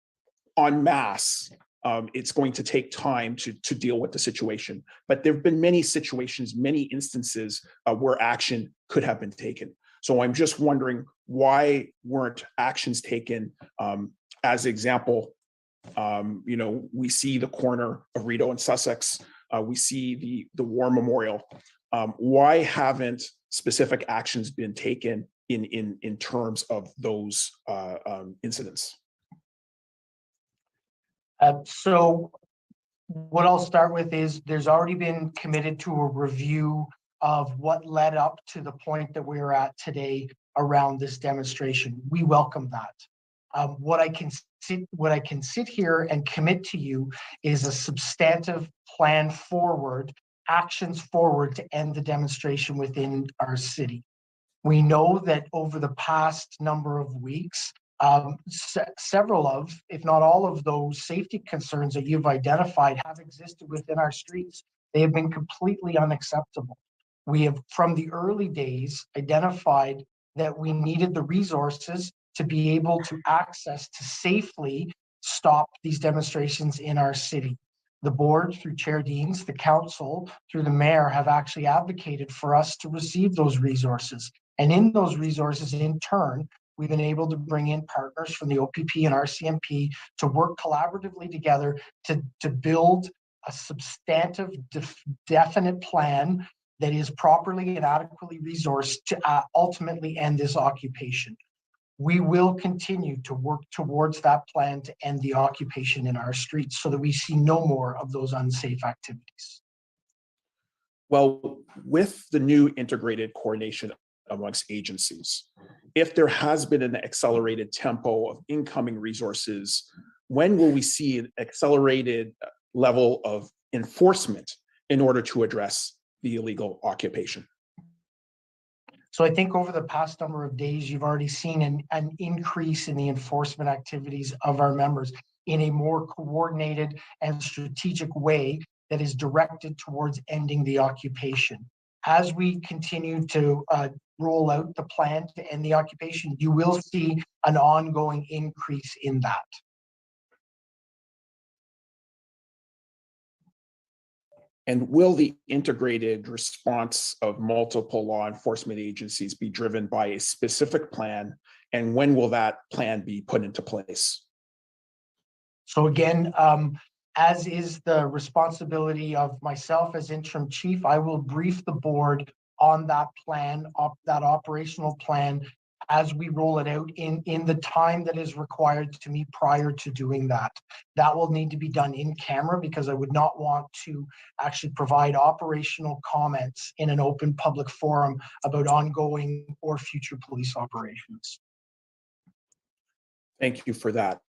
en masse, it's going to take time to deal with the situation, but there have been many situations, many instances where action could have been taken. So I'm just wondering, why weren't actions taken? As example, you know, we see the corner of Rideau and Sussex, we see the War Memorial. Why haven't specific actions been taken in terms of those incidents? So what I'll start with is there's already been committed to a review of what led up to the point that we're at today around this demonstration. We welcome that. What I can sit here and commit to you is a substantive plan forward, actions forward to end the demonstration within our city. We know that over the past number of weeks, several of, if not all of those safety concerns that you've identified have existed within our streets. They have been completely unacceptable. We have, from the early days, identified that we needed the resources to be able to access to safely stop these demonstrations in our city. The board, through Chair Deans, the council, through the mayor, have actually advocated for us to receive those resources. And in those resources, in turn, we've been able to bring in partners from the OPP and RCMP to work collaboratively together to build a substantive, definite plan that is properly and adequately resourced to ultimately end this occupation. We will continue to work towards that plan to end the occupation in our streets so that we see no more of those unsafe activities. Well, with the new integrated coordination amongst agencies, if there has been an accelerated tempo of incoming resources, when will we see an accelerated level of enforcement in order to address the illegal occupation? So I think over the past number of days, you've already seen an increase in the enforcement activities of our members in a more coordinated and strategic way that is directed towards ending the occupation. As we continue to roll out the plan to end the occupation, you will see an ongoing increase in that. And will the integrated response of multiple law enforcement agencies be driven by a specific plan? And when will that plan be put into place? So again, as is the responsibility of myself as interim chief, I will brief the board on that plan, that operational plan, as we roll it out in the time that is required to me prior to doing that. That will need to be done in camera because I would not want to actually provide operational comments in an open public forum about ongoing or future police operations. Thank you for that.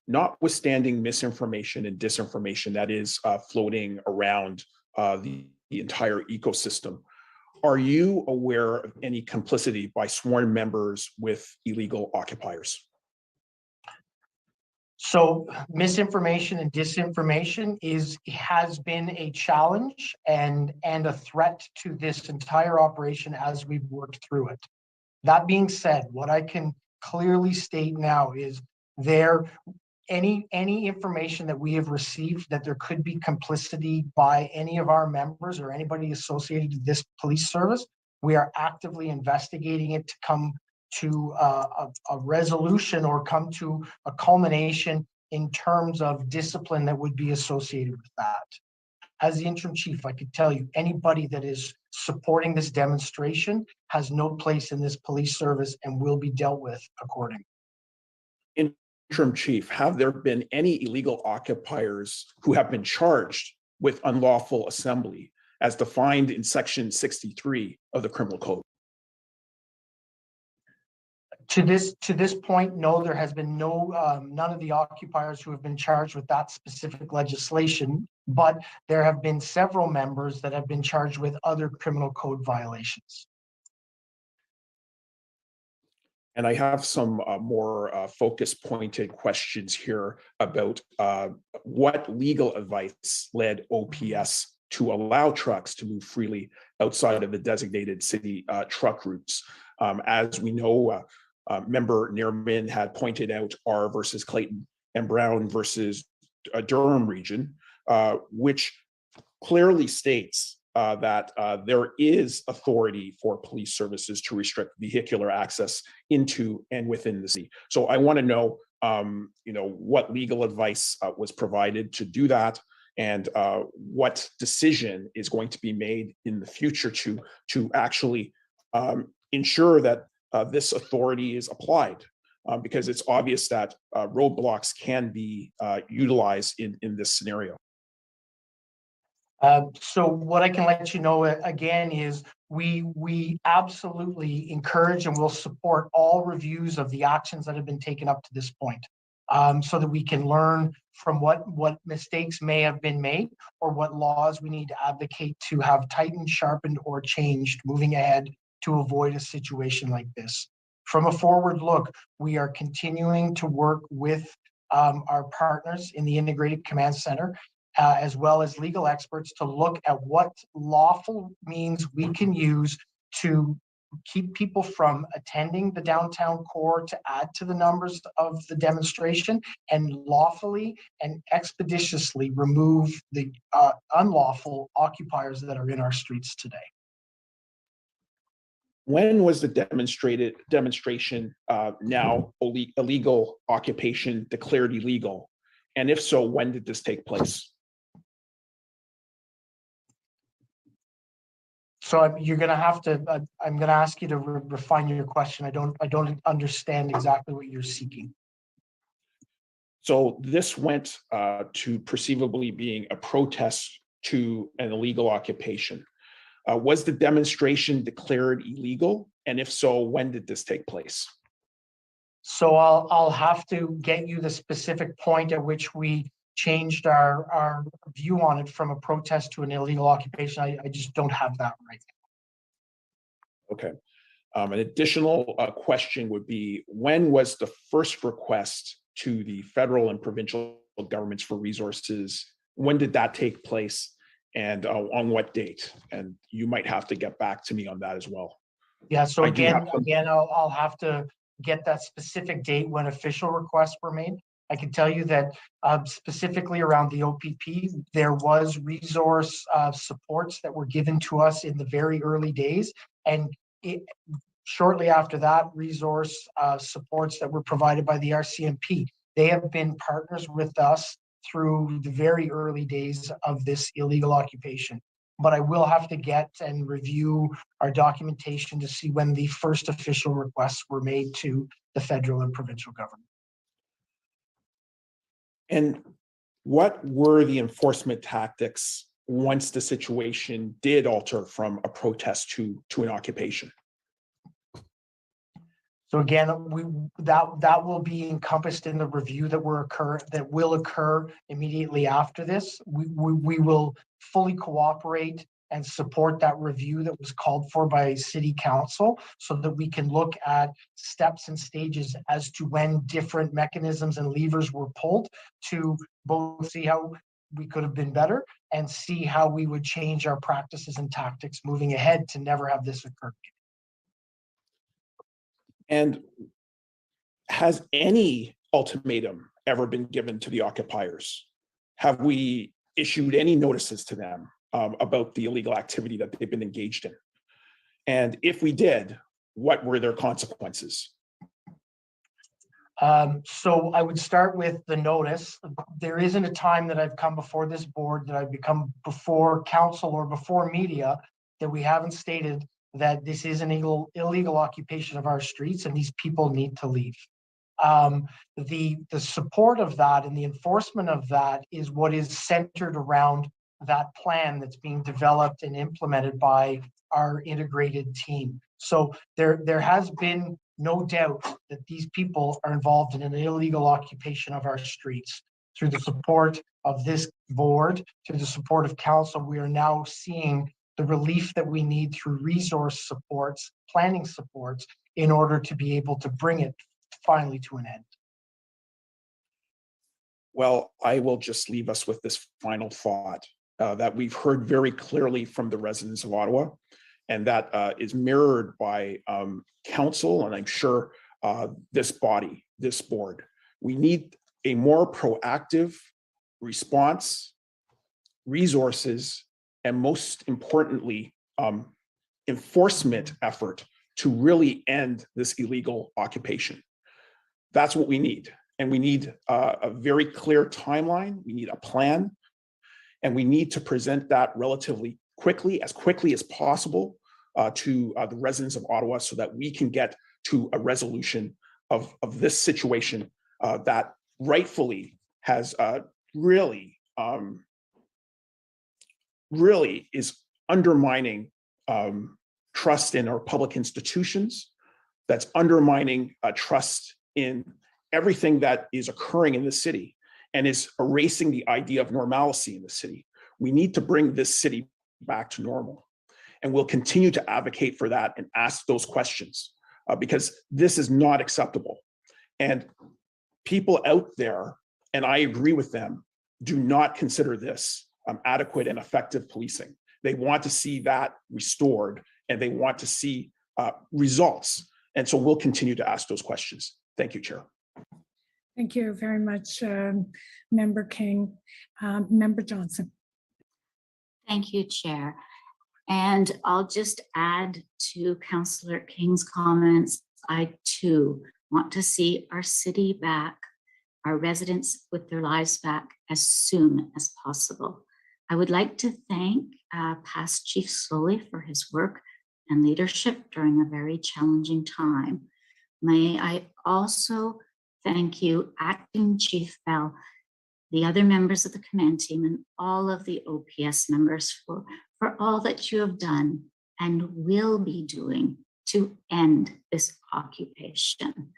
Notwithstanding misinformation and disinformation that is floating around the entire ecosystem, are you aware of any complicity by sworn members with illegal occupiers? So misinformation and disinformation has been a challenge and a threat to this entire operation as we've worked through it. That being said, what I can clearly state now is any information that we have received that there could be complicity by any of our members or anybody associated with this police service, we are actively investigating it to come to a resolution or come to a culmination in terms of discipline that would be associated with that. As the interim chief, I could tell you anybody that is supporting this demonstration has no place in this police service and will be dealt with accordingly. Interim chief, have there been any illegal occupiers who have been charged with unlawful assembly as defined in section 63 of the criminal code? To this point, no, there has been none of the occupiers who have been charged with that specific legislation, but there have been several members that have been charged with other criminal code violations. And I have some more focus-pointed questions here about what legal advice led OPS to allow trucks to move freely outside of the designated city truck routes. As we know, Member Neerman had pointed out R versus Clayton and Brown versus Durham region, which clearly states that there is authority for police services to restrict vehicular access into and within the city. So I want to know, what legal advice was provided to do that, and what decision is going to be made in the future to actually ensure that this authority is applied, because it's obvious that roadblocks can be utilized in this scenario. So what I can let you know again is we absolutely encourage and will support all reviews of the actions that have been taken up to this point, so that we can learn from what mistakes may have been made or what laws we need to advocate to have tightened, sharpened, or changed moving ahead to avoid a situation like this. From a forward look, we are continuing to work with our partners in the Integrated Command Center, as well as legal experts, to look at what lawful means we can use to keep people from attending the downtown core, to add to the numbers of the demonstration, and lawfully and expeditiously remove the unlawful occupiers that are in our streets today. When was the demonstration now illegal occupation declared illegal? And if so, when did this take place? So you're going to have to, I'm going to ask you to refine your question. I don't understand exactly what you're seeking. So this went to perceivably being a protest to an illegal occupation. Was the demonstration declared illegal? And if so, when did this take place? So I'll have to get you the specific point at which we changed our view on it from a protest to an illegal occupation. I just don't have that right now. Okay. An additional question would be, when was the first request to the federal and provincial governments for resources? When did that take place? And on what date? And you might have to get back to me on that as well. Yeah, so again, I'll have to get that specific date when official requests were made. I can tell you that specifically around the OPP, there was resource supports that were given to us in the very early days. And shortly after that, resource supports that were provided by the RCMP. They have been partners with us through the very early days of this illegal occupation. But I will have to get and review our documentation to see when the first official requests were made to the federal and provincial government. And what were the enforcement tactics once the situation did alter from a protest to an occupation? So again, that will be encompassed in the review that will occur immediately after this. We will fully cooperate and support that review that was called for by City Council, so that we can look at steps and stages as to when different mechanisms and levers were pulled, to both see how we could have been better and see how we would change our practices and tactics moving ahead to never have this occur. And has any ultimatum ever been given to the occupiers? Have we issued any notices to them about the illegal activity that they've been engaged in? And if we did, what were their consequences? So I would start with the notice. There isn't a time that I've come before this board, that I've become before council or before media, that we haven't stated that this is an illegal occupation of our streets and these people need to leave. The support of that and the enforcement of that is what is centered around that plan that's being developed and implemented by our integrated team. So there has been no doubt that these people are involved in an illegal occupation of our streets. Through the support of this board, through the support of council, we are now seeing the relief that we need through resource supports, planning supports, in order to be able to bring it finally to an end. Well, I will just leave us with this final thought that we've heard very clearly from the residents of Ottawa, and that is mirrored by council, and I'm sure this body, this board. We need a more proactive response, resources, and most importantly, enforcement effort to really end this illegal occupation. That's what we need. And we need a very clear timeline. We need a plan. And we need to present that relatively quickly as possible to the residents of Ottawa so that we can get to a resolution of this situation that rightfully has really is undermining trust in our public institutions, that's undermining trust in everything that is occurring in the city, and is erasing the idea of normalcy in the city. We need to bring this city back to normal. And we'll continue to advocate for that and ask those questions because this is not acceptable. And people out there, and I agree with them, do not consider this adequate and effective policing. They want to see that restored, and they want to see results. And so we'll continue to ask those questions. Thank you, Chair. Thank you very much, Member King. Member Johnson. Thank you, Chair. And I'll just add to Councillor King's comments. I too want to see our city back, our residents with their lives back as soon as possible. I would like to thank past Chief SLOY for his work and leadership during a very challenging time. May I also thank you, Acting Chief Bell, the other members of the command team, and all of the OPS members for all that you have done and will be doing to end this occupation.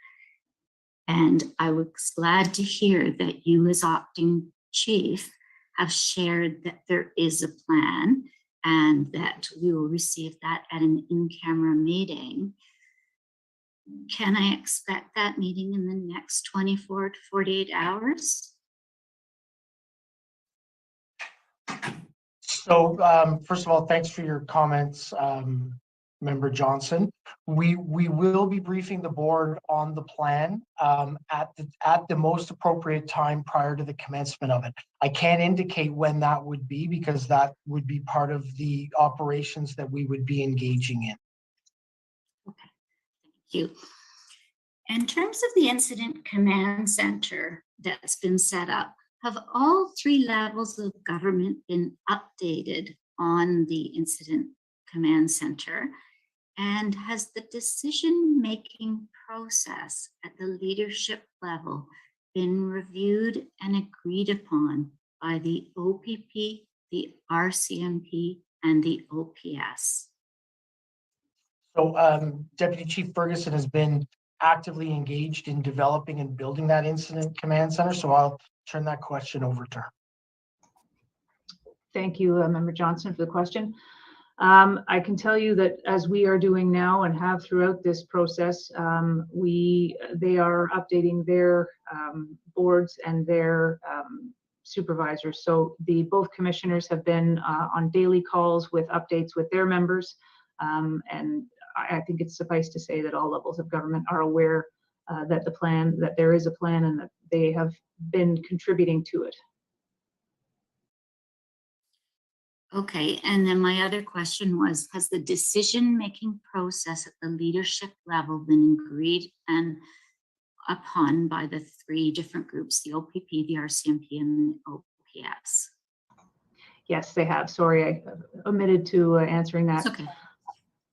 And I was glad to hear that you as Acting Chief have shared that there is a plan and that we will receive that at an in-camera meeting. Can I expect that meeting in the next 24 to 48 hours? So first of all, thanks for your comments, Member Johnson. We will be briefing the board on the plan at the most appropriate time prior to the commencement of it. I can't indicate when that would be because that would be part of the operations that we would be engaging in. Okay, thank you. In terms of the incident command center that's been set up, have all three levels of government been updated on the incident command center? And has the decision-making process at the leadership level been reviewed and agreed upon by the OPP, the RCMP, and the OPS? So Deputy Chief Ferguson has been actively engaged in developing and building that incident command center. So I'll turn that question over to her. Thank you, Member Johnson, for the question. I can tell you that as we are doing now and have throughout this process, they are updating their boards and their supervisors. So both commissioners have been on daily calls with updates with their members. And I think it's suffice to say that all levels of government are aware that there is a plan and that they have been contributing to it. Okay, and then my other question was, has the decision-making process at the leadership level been agreed and upon by the three different groups, the OPP, the RCMP, and the OPS? Yes, they have. Sorry, I omitted to answering that. It's okay.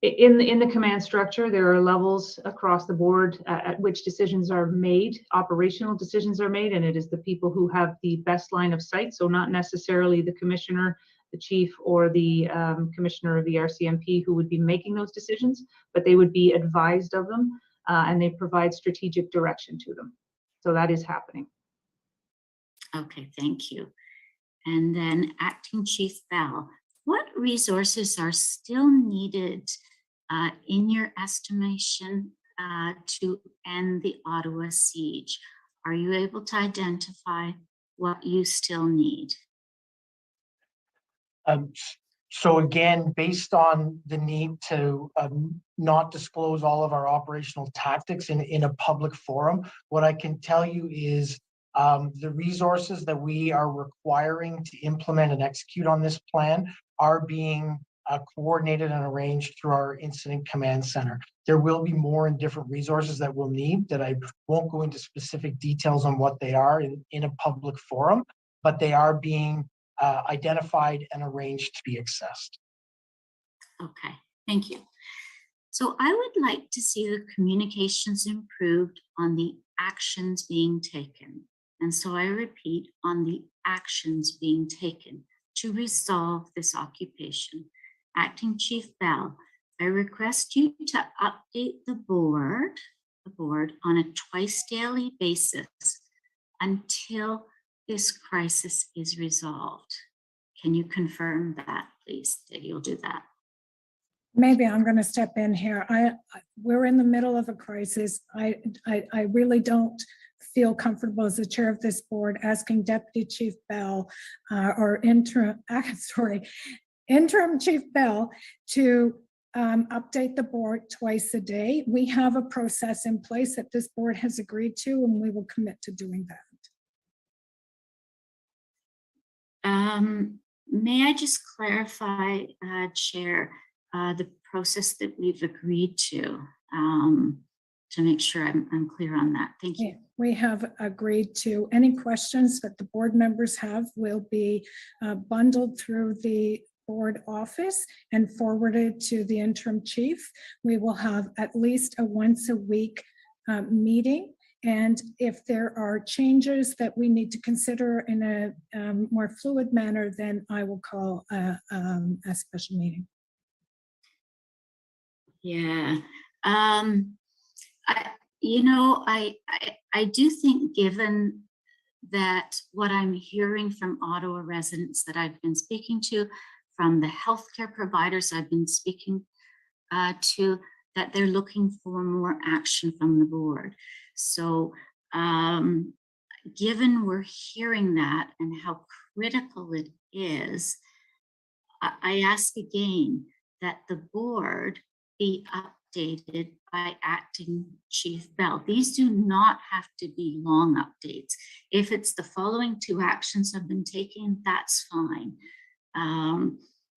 In the command structure, there are levels across the board at which decisions are made, operational decisions are made, and it is the people who have the best line of sight, so not necessarily the commissioner the chief or the commissioner of the RCMP who would be making those decisions, but they would be advised of them and they provide strategic direction to them. So that is happening. Okay, thank you. And then Acting Chief Bell, what resources are still needed in your estimation to end the Ottawa siege? Are you able to identify what you still need? So again, based on the need to not disclose all of our operational tactics in a public forum, what I can tell you is the resources that we are requiring to implement and execute on this plan are being coordinated and arranged through our incident command center. There will be more and different resources that we'll need that I won't go into specific details on what they are in a public forum, but they are being identified and arranged to be accessed. Okay, thank you. So I would like to see the communications improved on the actions being taken. And so I repeat, on the actions being taken to resolve this occupation. Acting Chief Bell, I request you to update the board on a twice daily basis until this crisis is resolved. Can you confirm that, please, that you'll do that? Maybe I'm going to step in here. We're in the middle of a crisis. I really don't feel comfortable as the chair of this board asking Deputy Chief Bell or interim Chief Bell to update the board twice a day. We have a process in place that this board has agreed to, and we will commit to doing that. May I just clarify, Chair, the process that we've agreed to make sure I'm clear on that. Thank you. We have agreed to any questions that the board members have will be bundled through the board office and forwarded to the interim chief. We will have at least a once a week meeting. And if there are changes that we need to consider in a more fluid manner, then I will call a special meeting. Yeah, I do think, given that what I'm hearing from Ottawa residents that I've been speaking to, from the healthcare providers I've been speaking to, that they're looking for more action from the board. So given we're hearing that and how critical it is, I ask again that the board be updated by Acting Chief Bell. These do not have to be long updates. If it's the following two actions have been taken, that's fine.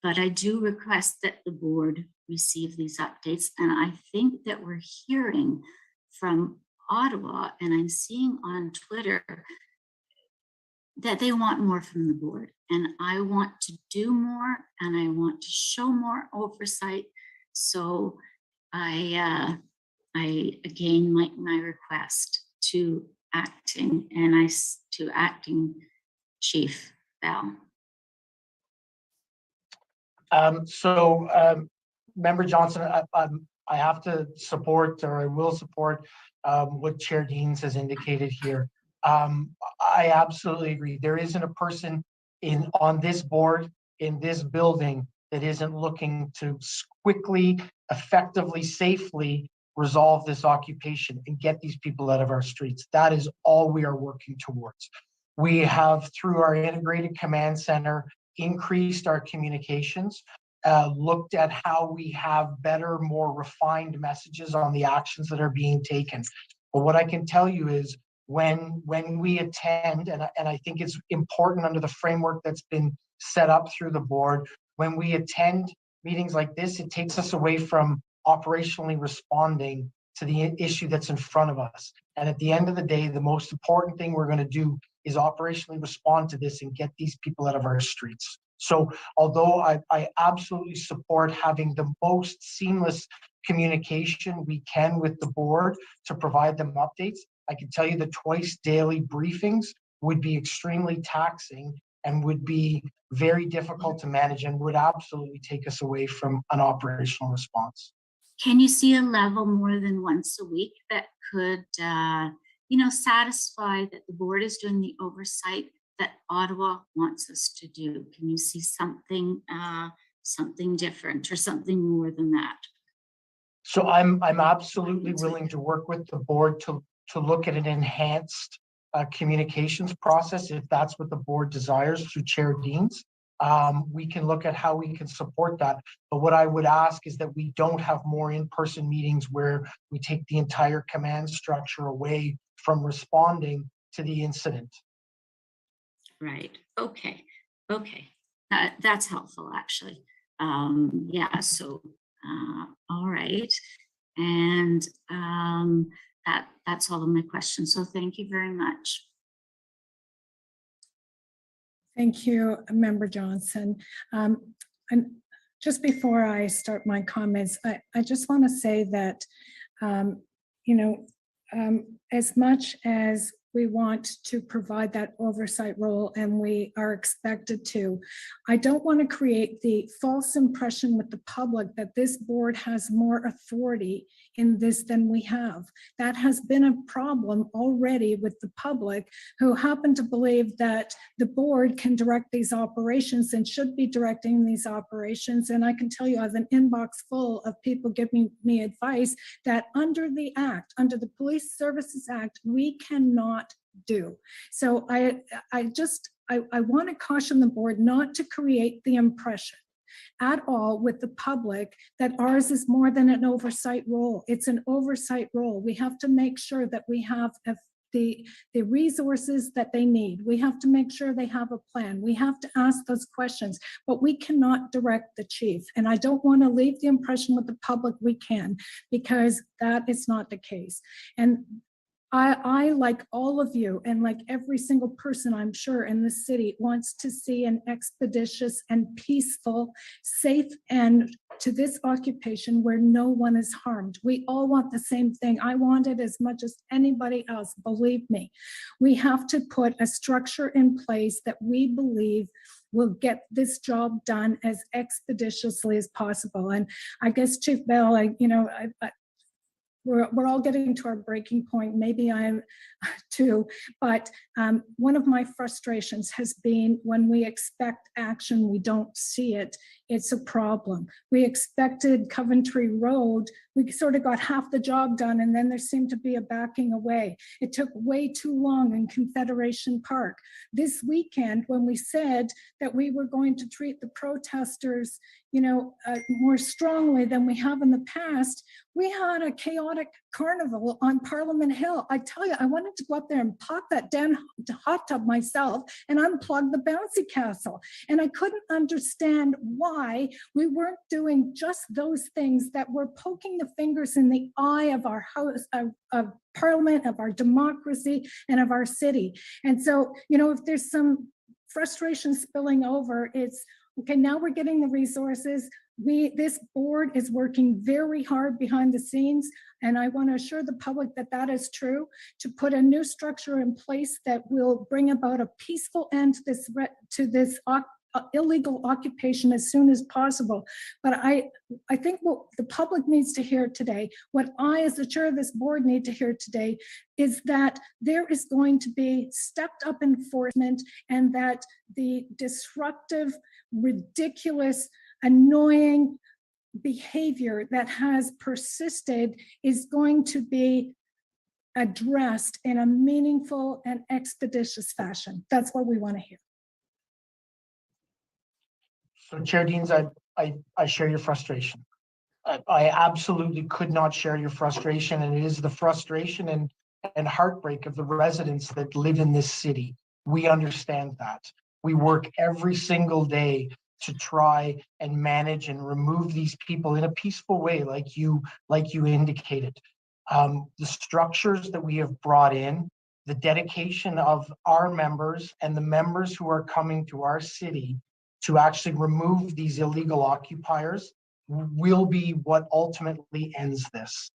But I do request that the board receive these updates. And I think that we're hearing from Ottawa, and I'm seeing on Twitter that they want more from the board. And I want to do more, and I want to show more oversight. So I again make my request to Acting Chief Bell. Member Johnson, I have to support, or I will support what Chair Deans has indicated here. I absolutely agree. There isn't a person on this board, in this building, that isn't looking to quickly, effectively, safely resolve this occupation and get these people out of our streets. That is all we are working towards. We have, through our integrated command center, increased our communications, looked at how we have better, more refined messages on the actions that are being taken. But what I can tell you is when we attend, and I think it's important under the framework that's been set up through the board, when we attend meetings like this, it takes us away from operationally responding to the issue that's in front of us. And at the end of the day, the most important thing we're going to do is operationally respond to this and get these people out of our streets. So although I absolutely support having the most seamless communication we can with the board to provide them updates, I can tell you that twice daily briefings would be extremely taxing and would be very difficult to manage and would absolutely take us away from an operational response. Can you see a level more than once a week that could, satisfy that the board is doing the oversight that Ottawa wants us to do? Can you see something, something different or something more than that? So I'm absolutely willing to work with the board to look at an enhanced communications process if that's what the board desires through Chair Deans. We can look at how we can support that. But what I would ask is that we don't have more in-person meetings where we take the entire command structure away from responding to the incident. Right. Okay. That's helpful, actually. Yeah. So, all right. And that's all of my questions. So thank you very much. Thank you, Member Johnson. And just before I start my comments, I just want to say that, as much as we want to provide that oversight role and we are expected to, I don't want to create the false impression with the public that this board has more authority in this than we have. That has been a problem already with the public, who happen to believe that the board can direct these operations and should be directing these operations. And I can tell you I have an inbox full of people giving me advice that under the Act, under the Police Services Act, we cannot do. So I want to caution the board not to create the impression at all with the public that ours is more than an oversight role. It's an oversight role. We have to make sure that we have the resources that they need. We have to make sure they have a plan. We have to ask those questions, but we cannot direct the chief. And I don't want to leave the impression with the public we can, because that is not the case. And I, like all of you, and like every single person I'm sure in this city, wants to see an expeditious and peaceful, safe end to this occupation where no one is harmed. We all want the same thing. I want it as much as anybody else, believe me. We have to put a structure in place that we believe will get this job done as expeditiously as possible. And I guess, Chief Bell, we're all getting to our breaking point. Maybe I am too, but one of my frustrations has been when we expect action, we don't see it. It's a problem. We expected Coventry Road, we sort of got half the job done, and then there seemed to be a backing away. It took way too long in Confederation Park. This weekend, when we said that we were going to treat the protesters, more strongly than we have in the past, we had a chaotic carnival on Parliament Hill. I tell you, I wanted to go up there and pop that damn hot tub myself and unplug the bouncy castle. And I couldn't understand why we weren't doing just those things that were poking the fingers in the eye of our house, of Parliament, of our democracy, and of our city. And so, if there's some frustration spilling over, it's, okay, now we're getting the resources. This board is working very hard behind the scenes, and I want to assure the public that that is true, to put a new structure in place that will bring about a peaceful end to this illegal occupation as soon as possible. But I think what the public needs to hear today, what I as the chair of this board need to hear today, is that there is going to be stepped up enforcement, and that the disruptive, ridiculous, annoying behavior that has persisted is going to be addressed in a meaningful and expeditious fashion. That's what we want to hear. So Chair Deans, I share your frustration. I absolutely could not share your frustration, and it is the frustration and heartbreak of the residents that live in this city. We understand that. We work every single day to try and manage and remove these people in a peaceful way, like you indicated. The structures that we have brought in, the dedication of our members and the members who are coming to our city to actually remove these illegal occupiers will be what ultimately ends this.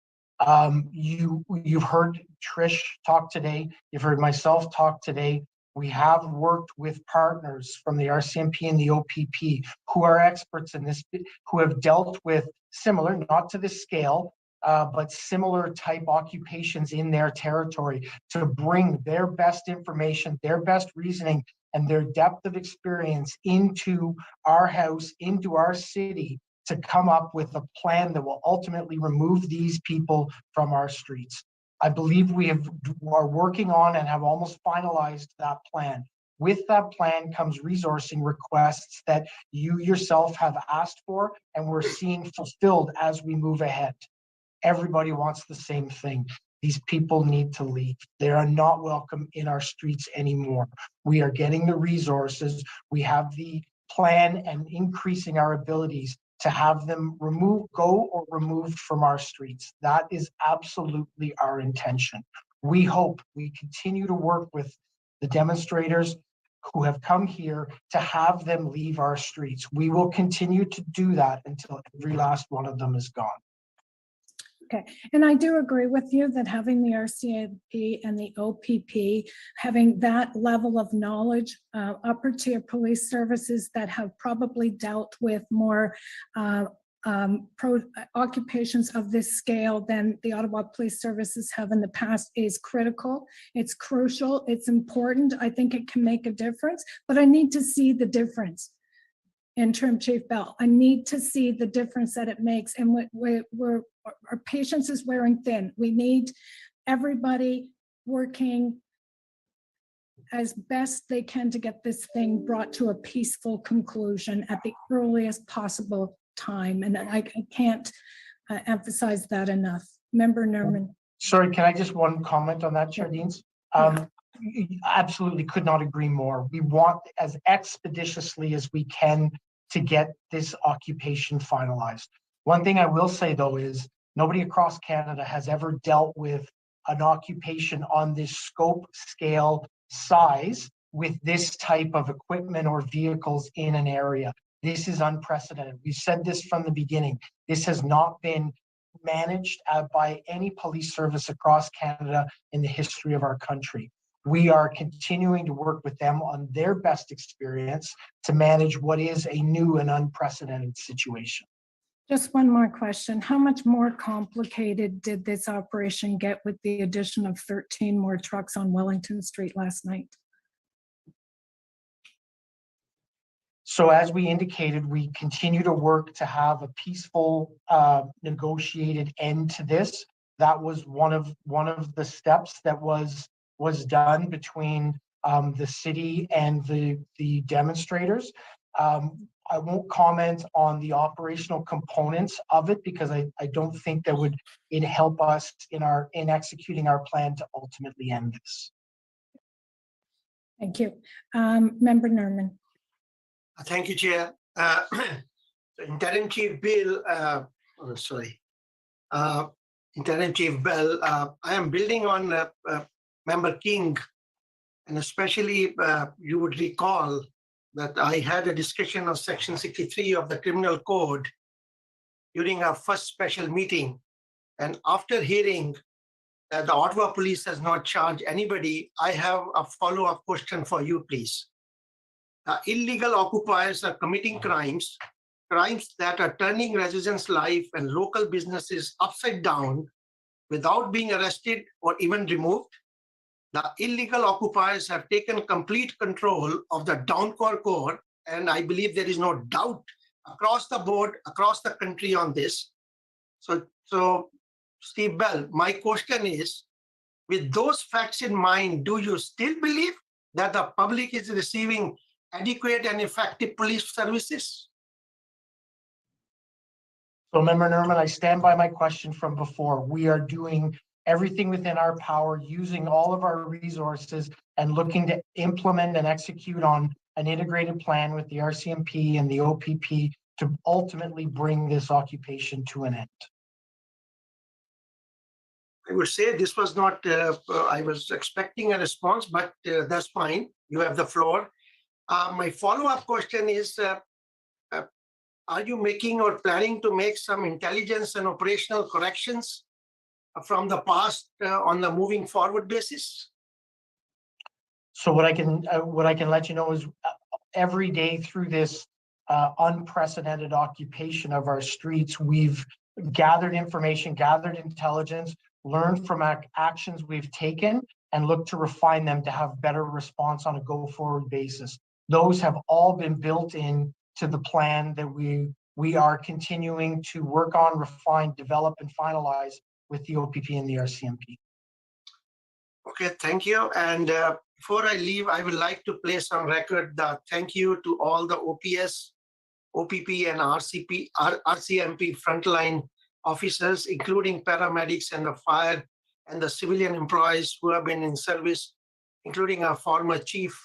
You've heard Trish talk today. You've heard myself talk today. We have worked with partners from the RCMP and the OPP who are experts in this, who have dealt with similar, not to this scale, but similar type occupations in their territory to bring their best information, their best reasoning, and their depth of experience into our house, into our city, to come up with a plan that will ultimately remove these people from our streets. I believe we are working on and have almost finalized that plan. With that plan comes resourcing requests that you yourself have asked for, and we're seeing fulfilled as we move ahead. Everybody wants the same thing. These people need to leave. They are not welcome in our streets anymore. We are getting the resources. We have the plan and increasing our abilities to have them go or removed from our streets. That is absolutely our intention. We hope we continue to work with the demonstrators who have come here to have them leave our streets. We will continue to do that until every last one of them is gone. Okay, and I do agree with you that having the RCMP and the OPP, having that level of knowledge, upper tier police services that have probably dealt with more occupations of this scale than the Ottawa Police Services have in the past is critical. It's crucial. It's important. I think it can make a difference, but I need to see the difference. Interim Chief Bell, I need to see the difference that it makes, and our patience is wearing thin. We need everybody working as best they can to get this thing brought to a peaceful conclusion at the earliest possible time, and I can't emphasize that enough. Member Nerman. Sorry, can I just one comment on that, Chair Deans? Absolutely could not agree more. We want as expeditiously as we can to get this occupation finalized. One thing I will say though is nobody across Canada has ever dealt with an occupation on this scope, scale, size with this type of equipment or vehicles in an area. This is unprecedented. We've said this from the beginning. This has not been managed by any police service across Canada in the history of our country. We are continuing to work with them on their best experience to manage what is a new and unprecedented situation. Just one more question. How much more complicated did this operation get with the addition of 13 more trucks on Wellington Street last night? So as we indicated, we continue to work to have a peaceful, negotiated end to this. That was one of the steps that was done between the city and the demonstrators. I won't comment on the operational components of it because I don't think that would help us in executing our plan to ultimately end this. Thank you. Member Nerman. Thank you, Chair. Interim Chief Bill, Interim Chief Bell, I am building on Member King, and especially you would recall that I had a discussion of Section 63 of the Criminal Code during our first special meeting. And after hearing that the Ottawa Police has not charged anybody, I have a follow-up question for you, please. Illegal occupiers are committing crimes that are turning residents' life and local businesses upside down without being arrested or even removed. The illegal occupiers have taken complete control of the downcore core, and I believe there is no doubt across the board, across the country on this. So Steve Bell, my question is, with those facts in mind, do you still believe that the public is receiving adequate and effective police services? So Member Nerman, I stand by my question from before. We are doing everything within our power, using all of our resources and looking to implement and execute on an integrated plan with the RCMP and the OPP to ultimately bring this occupation to an end. I would say this was not, I was expecting a response, but that's fine. You have the floor. My follow-up question is, are you making or planning to make some intelligence and operational corrections from the past on the moving forward basis? So what I can let you know is every day through this unprecedented occupation of our streets, we've gathered information, gathered intelligence, learned from actions we've taken, and looked to refine them to have better response on a go-forward basis. Those have all been built in to the plan that we are continuing to work on, refine, develop, and finalize with the OPP and the RCMP. Okay, thank you. And before I leave, I would like to place on record the thank you to all the OPS, OPP, and RCMP frontline officers, including paramedics and the fire and the civilian employees who have been in service, including our former chief,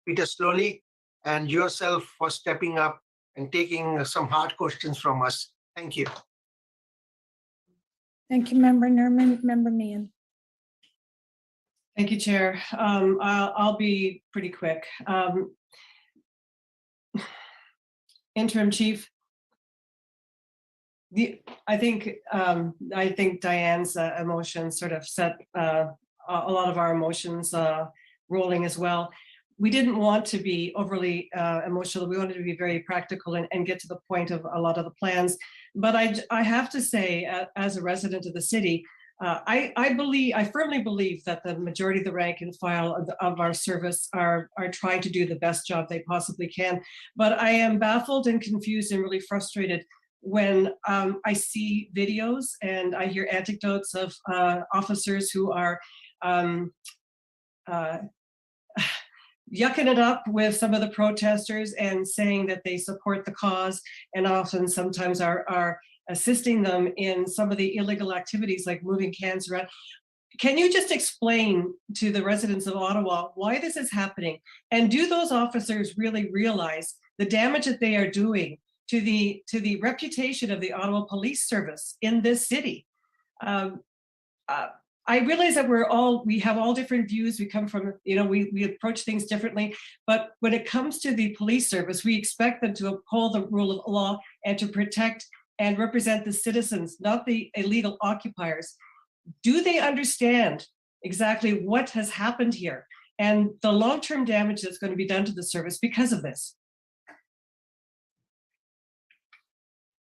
Peter Slowly, and yourself for stepping up and taking some hard questions from us. Thank you. Thank you, Member Nerman. Member Meehan. Thank you, Chair. I'll be pretty quick. Interim Chief, I think Diane's emotions sort of set a lot of our emotions rolling as well. We didn't want to be overly emotional. We wanted to be very practical and get to the point of a lot of the plans. But I have to say, as a resident of the city, I firmly believe that the majority of the rank and file of our service are trying to do the best job they possibly can. But I am baffled and confused and really frustrated when I see videos and I hear anecdotes of officers who are yucking it up with some of the protesters and saying that they support the cause, and often sometimes are assisting them in some of the illegal activities like moving cans around. Can you just explain to the residents of Ottawa why this is happening? And do those officers really realize the damage that they are doing to the reputation of the Ottawa Police Service in this city? I realize that we have all different views. We come from, we approach things differently. But when it comes to the police service, we expect them to uphold the rule of law and to protect and represent the citizens, not the illegal occupiers. Do they understand exactly what has happened here and the long-term damage that's going to be done to the service because of this?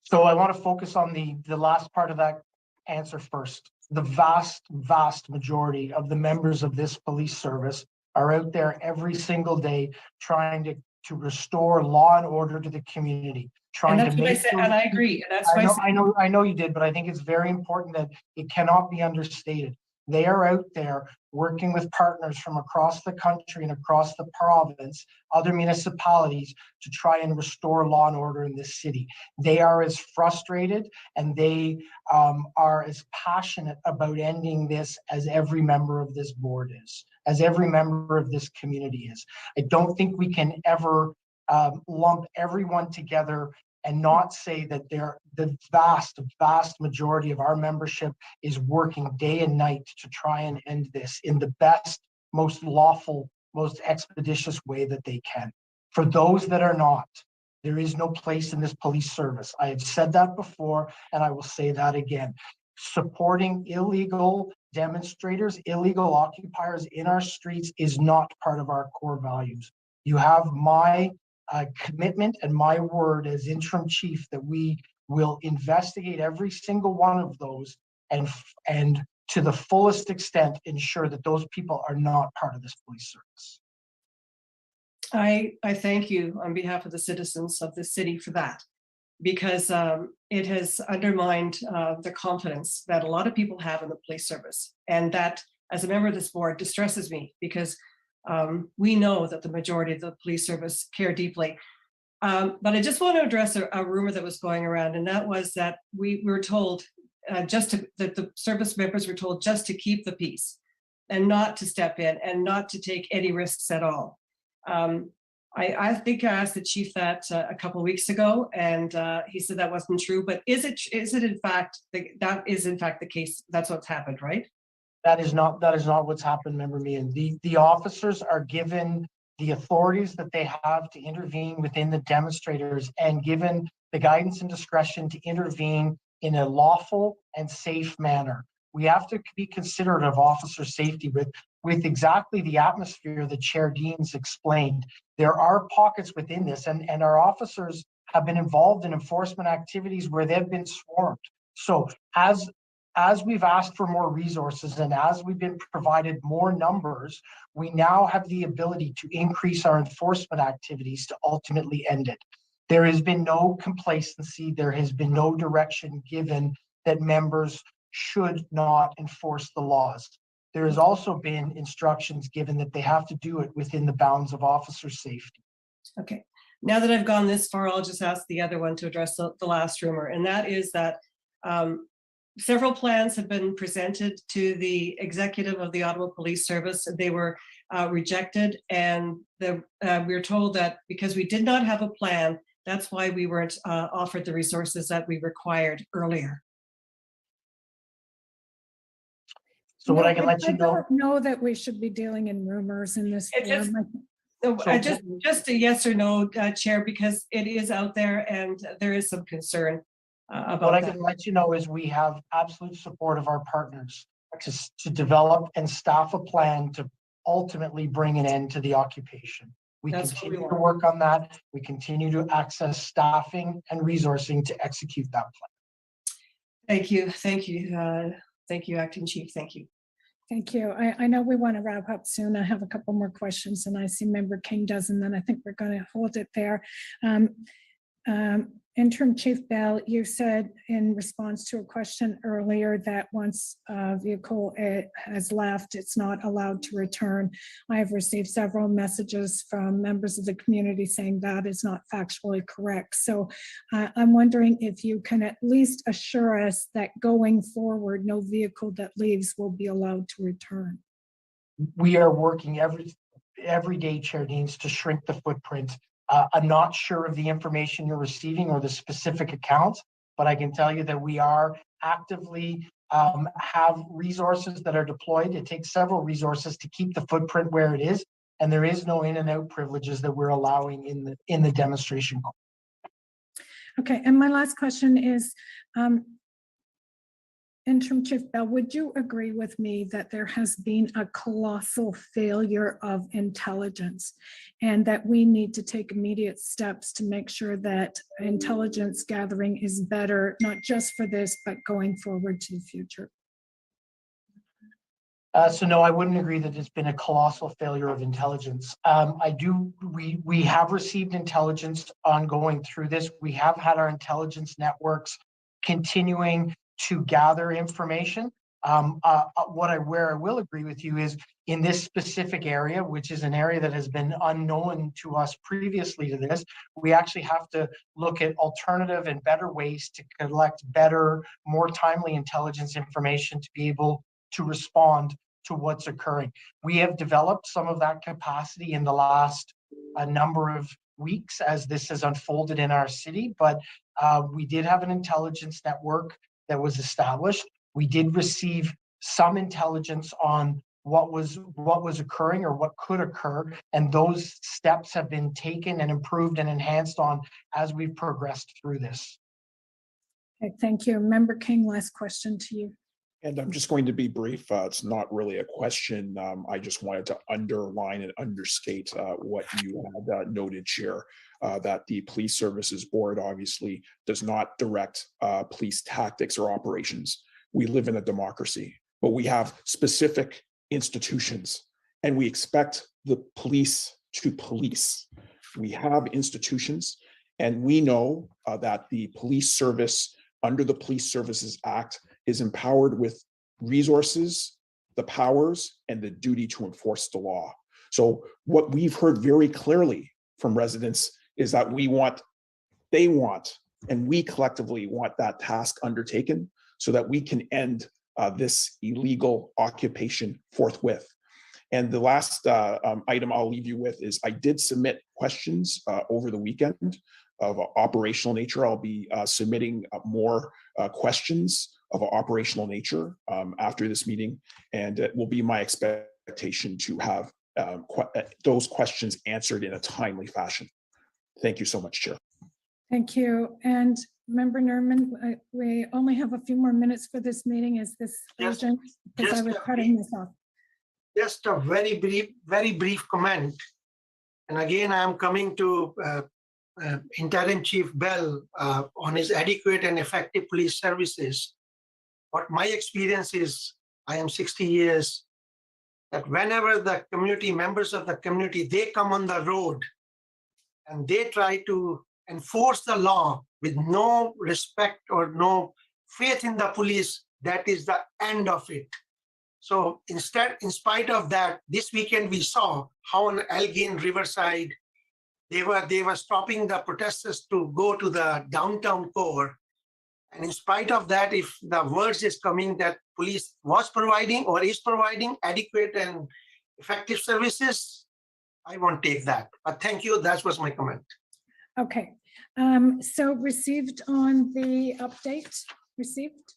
So I want to focus on the last part of that answer first. The vast majority of the members of this police service are out there every single day trying to restore law and order to the community. And that's what I said, and I agree. And that's why I know you did, but I think it's very important that it cannot be understated. They are out there working with partners from across the country and across the province, other municipalities, to try and restore law and order in this city. They are as frustrated and they are as passionate about ending this as every member of this board is, as every member of this community is. I don't think we can ever lump everyone together and not say that the vast majority of our membership is working day and night to try and end this in the best, most lawful, most expeditious way that they can. For those that are not, there is no place in this police service. I have said that before, and I will say that again. Supporting illegal demonstrators, illegal occupiers in our streets is not part of our core values. You have my commitment and my word as interim chief that we will investigate every single one of those and to the fullest extent ensure that those people are not part of this police service. I thank you on behalf of the citizens of the city for that, because it has undermined the confidence that a lot of people have in the police service, and that as a member of this board distresses me because we know that the majority of the police service care deeply. But I just want to address a rumor that was going around, and that was that we were told that the service members were told just to keep the peace and not to step in and not to take any risks at all. I think I asked the chief that a couple of weeks ago, and he said that wasn't true. But is it in fact that is in fact the case? That's what's happened, right? That is not what's happened, member Meehan. The officers are given the authorities that they have to intervene within the demonstrators and given the guidance and discretion to intervene in a lawful and safe manner. We have to be considerate of officer safety with exactly the atmosphere that Chair Deans explained. There are pockets within this, and our officers have been involved in enforcement activities where they've been swarmed. So as we've asked for more resources and as we've been provided more numbers, we now have the ability to increase our enforcement activities to ultimately end it. There has been no complacency. There has been no direction given that members should not enforce the laws. There has also been instructions given that they have to do it within the bounds of officer safety. Okay, now that I've gone this far, I'll just ask the other one to address the last rumor, and that is that several plans have been presented to the executive of the Ottawa Police Service. They were rejected, and we're told that because we did not have a plan, that's why we weren't offered the resources that we required earlier. So what I can let you know. I don't know that we should be dealing in rumors in this forum. Just a yes or no, Chair, because it is out there and there is some concern about what I that. can let you know is we have absolute support of our partners to develop and staff a plan to ultimately bring an end to the occupation. We continue to work on that. We continue to access staffing and resourcing to execute that plan. Thank you. Thank you. Thank you, Acting Chief. Thank you. Thank you. I know we want to wrap up soon. I have a couple more questions and I see Member King does, and then I think we're going to hold it there. Interim Chief Bell, you said in response to a question earlier that once a vehicle has left, it's not allowed to return. I have received several messages from members of the community saying that is not factually correct. So I'm wondering if you can at least assure us that going forward, no vehicle that leaves will be allowed to return. We are working every day, Chair Deans, to shrink the footprint. I'm not sure of the information you're receiving or the specific accounts, but I can tell you that we are actively have resources that are deployed. It takes several resources to keep the footprint where it is, and there is no in and out privileges that we're allowing in the demonstration. Okay, and my last question is, Interim Chief Bell, would you agree with me that there has been a colossal failure of intelligence and that we need to take immediate steps to make sure that intelligence gathering is better, not just for this, but going forward to the future? So no, I wouldn't agree that it's been a colossal failure of intelligence. We have received intelligence ongoing through this. We have had our intelligence networks continuing to gather information. Where I will agree with you is in this specific area, which is an area that has been unknown to us previously to this, we actually have to look at alternative and better ways to collect better, more timely intelligence information to be able to respond to what's occurring. We have developed some of that capacity in the last number of weeks as this has unfolded in our city, but we did have an intelligence network that was established. We did receive some intelligence on what was occurring or what could occur, and those steps have been taken and improved and enhanced on as we've progressed through this. Okay, thank you. Member King, last question to you. And I'm just going to be brief. It's not really a question. I just wanted to underline and understate what you had noted, Chair, that the Police Services Board obviously does not direct police tactics or operations. We live in a democracy, but we have specific institutions and we expect the police to police. We have institutions and we know that the police service under the Police Services Act is empowered with resources, the powers, and the duty to enforce the law. So what we've heard very clearly from residents is that they want, and we collectively want that task undertaken so that we can end this illegal occupation forthwith. And the last item I'll leave you with is I did submit questions over the weekend of operational nature. I'll be submitting more questions of an operational nature after this meeting, and it will be my expectation to have those questions answered in a timely fashion. Thank you so much, Chair. Thank you. And Member Nerman, we only have a few more minutes for this meeting. Is this urgent? Because I was cutting this off. Just a very brief comment. And again, I am coming to Interim Chief Bell on his adequate and effective police services. What my experience is, I am 60 years, that whenever the community, members of the community, they come on the road and they try to enforce the law with no respect or no faith in the police, that is the end of it. So instead, in spite of that, this weekend we saw how on Elgin Riverside, they were stopping the protesters to go to the downtown core. And in spite of that, if the words is coming that police was providing or is providing adequate and effective services, I won't take that. But thank you. That was my comment. Okay, so received on the update, received?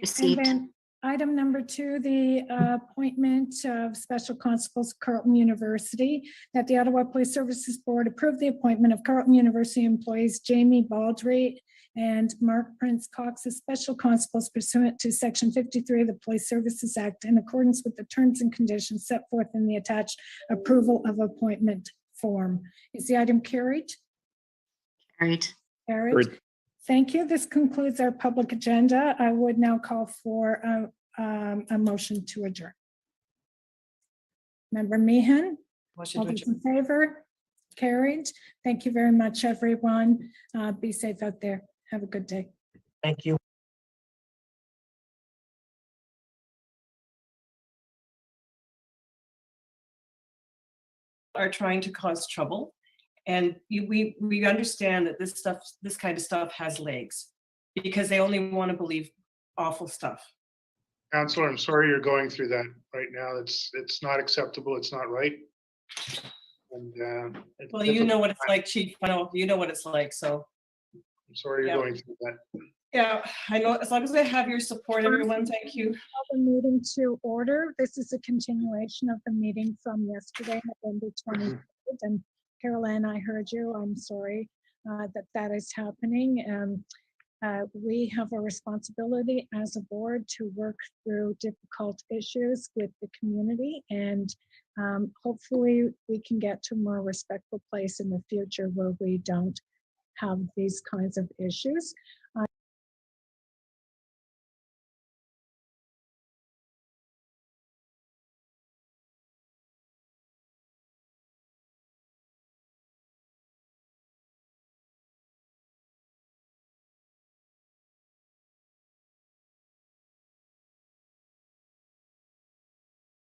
Received. And then item number 2, the appointment of special constables, Carleton University, that the Ottawa Police Services Board approved the appointment of Carleton University employees Jamie Baldry and Mark Prince Cox as special constables pursuant to Section 53 of the Police Services Act in accordance with the terms and conditions set forth in the attached approval of appointment form. Is the item carried? Carried. Carried. Carried. Thank you. This concludes our public agenda. I would now call for a motion to adjourn. Member Meehan, Motion all to those adjourn. in favor? Carried. Thank you very much, everyone. Be safe out there. Have a good day. Thank you. Are trying to cause trouble. And we understand that this kind of stuff has legs because they only want to believe awful stuff. Counselor, I'm sorry you're going through that right now. It's not acceptable. It's not right. And Well, you know what it's like, Chief. I know you know what it's like. So I'm sorry you're Yeah. going through that. yeah, I know. As long as I have your support, everyone. Thank you. Call the meeting to order. This is a continuation of the meeting from yesterday, November 23rd. And Caroline, I heard you. I'm sorry that is happening. We have a responsibility as a board to work through difficult issues with the community, and hopefully we can get to a more respectful place in the future where we don't have these kinds of issues.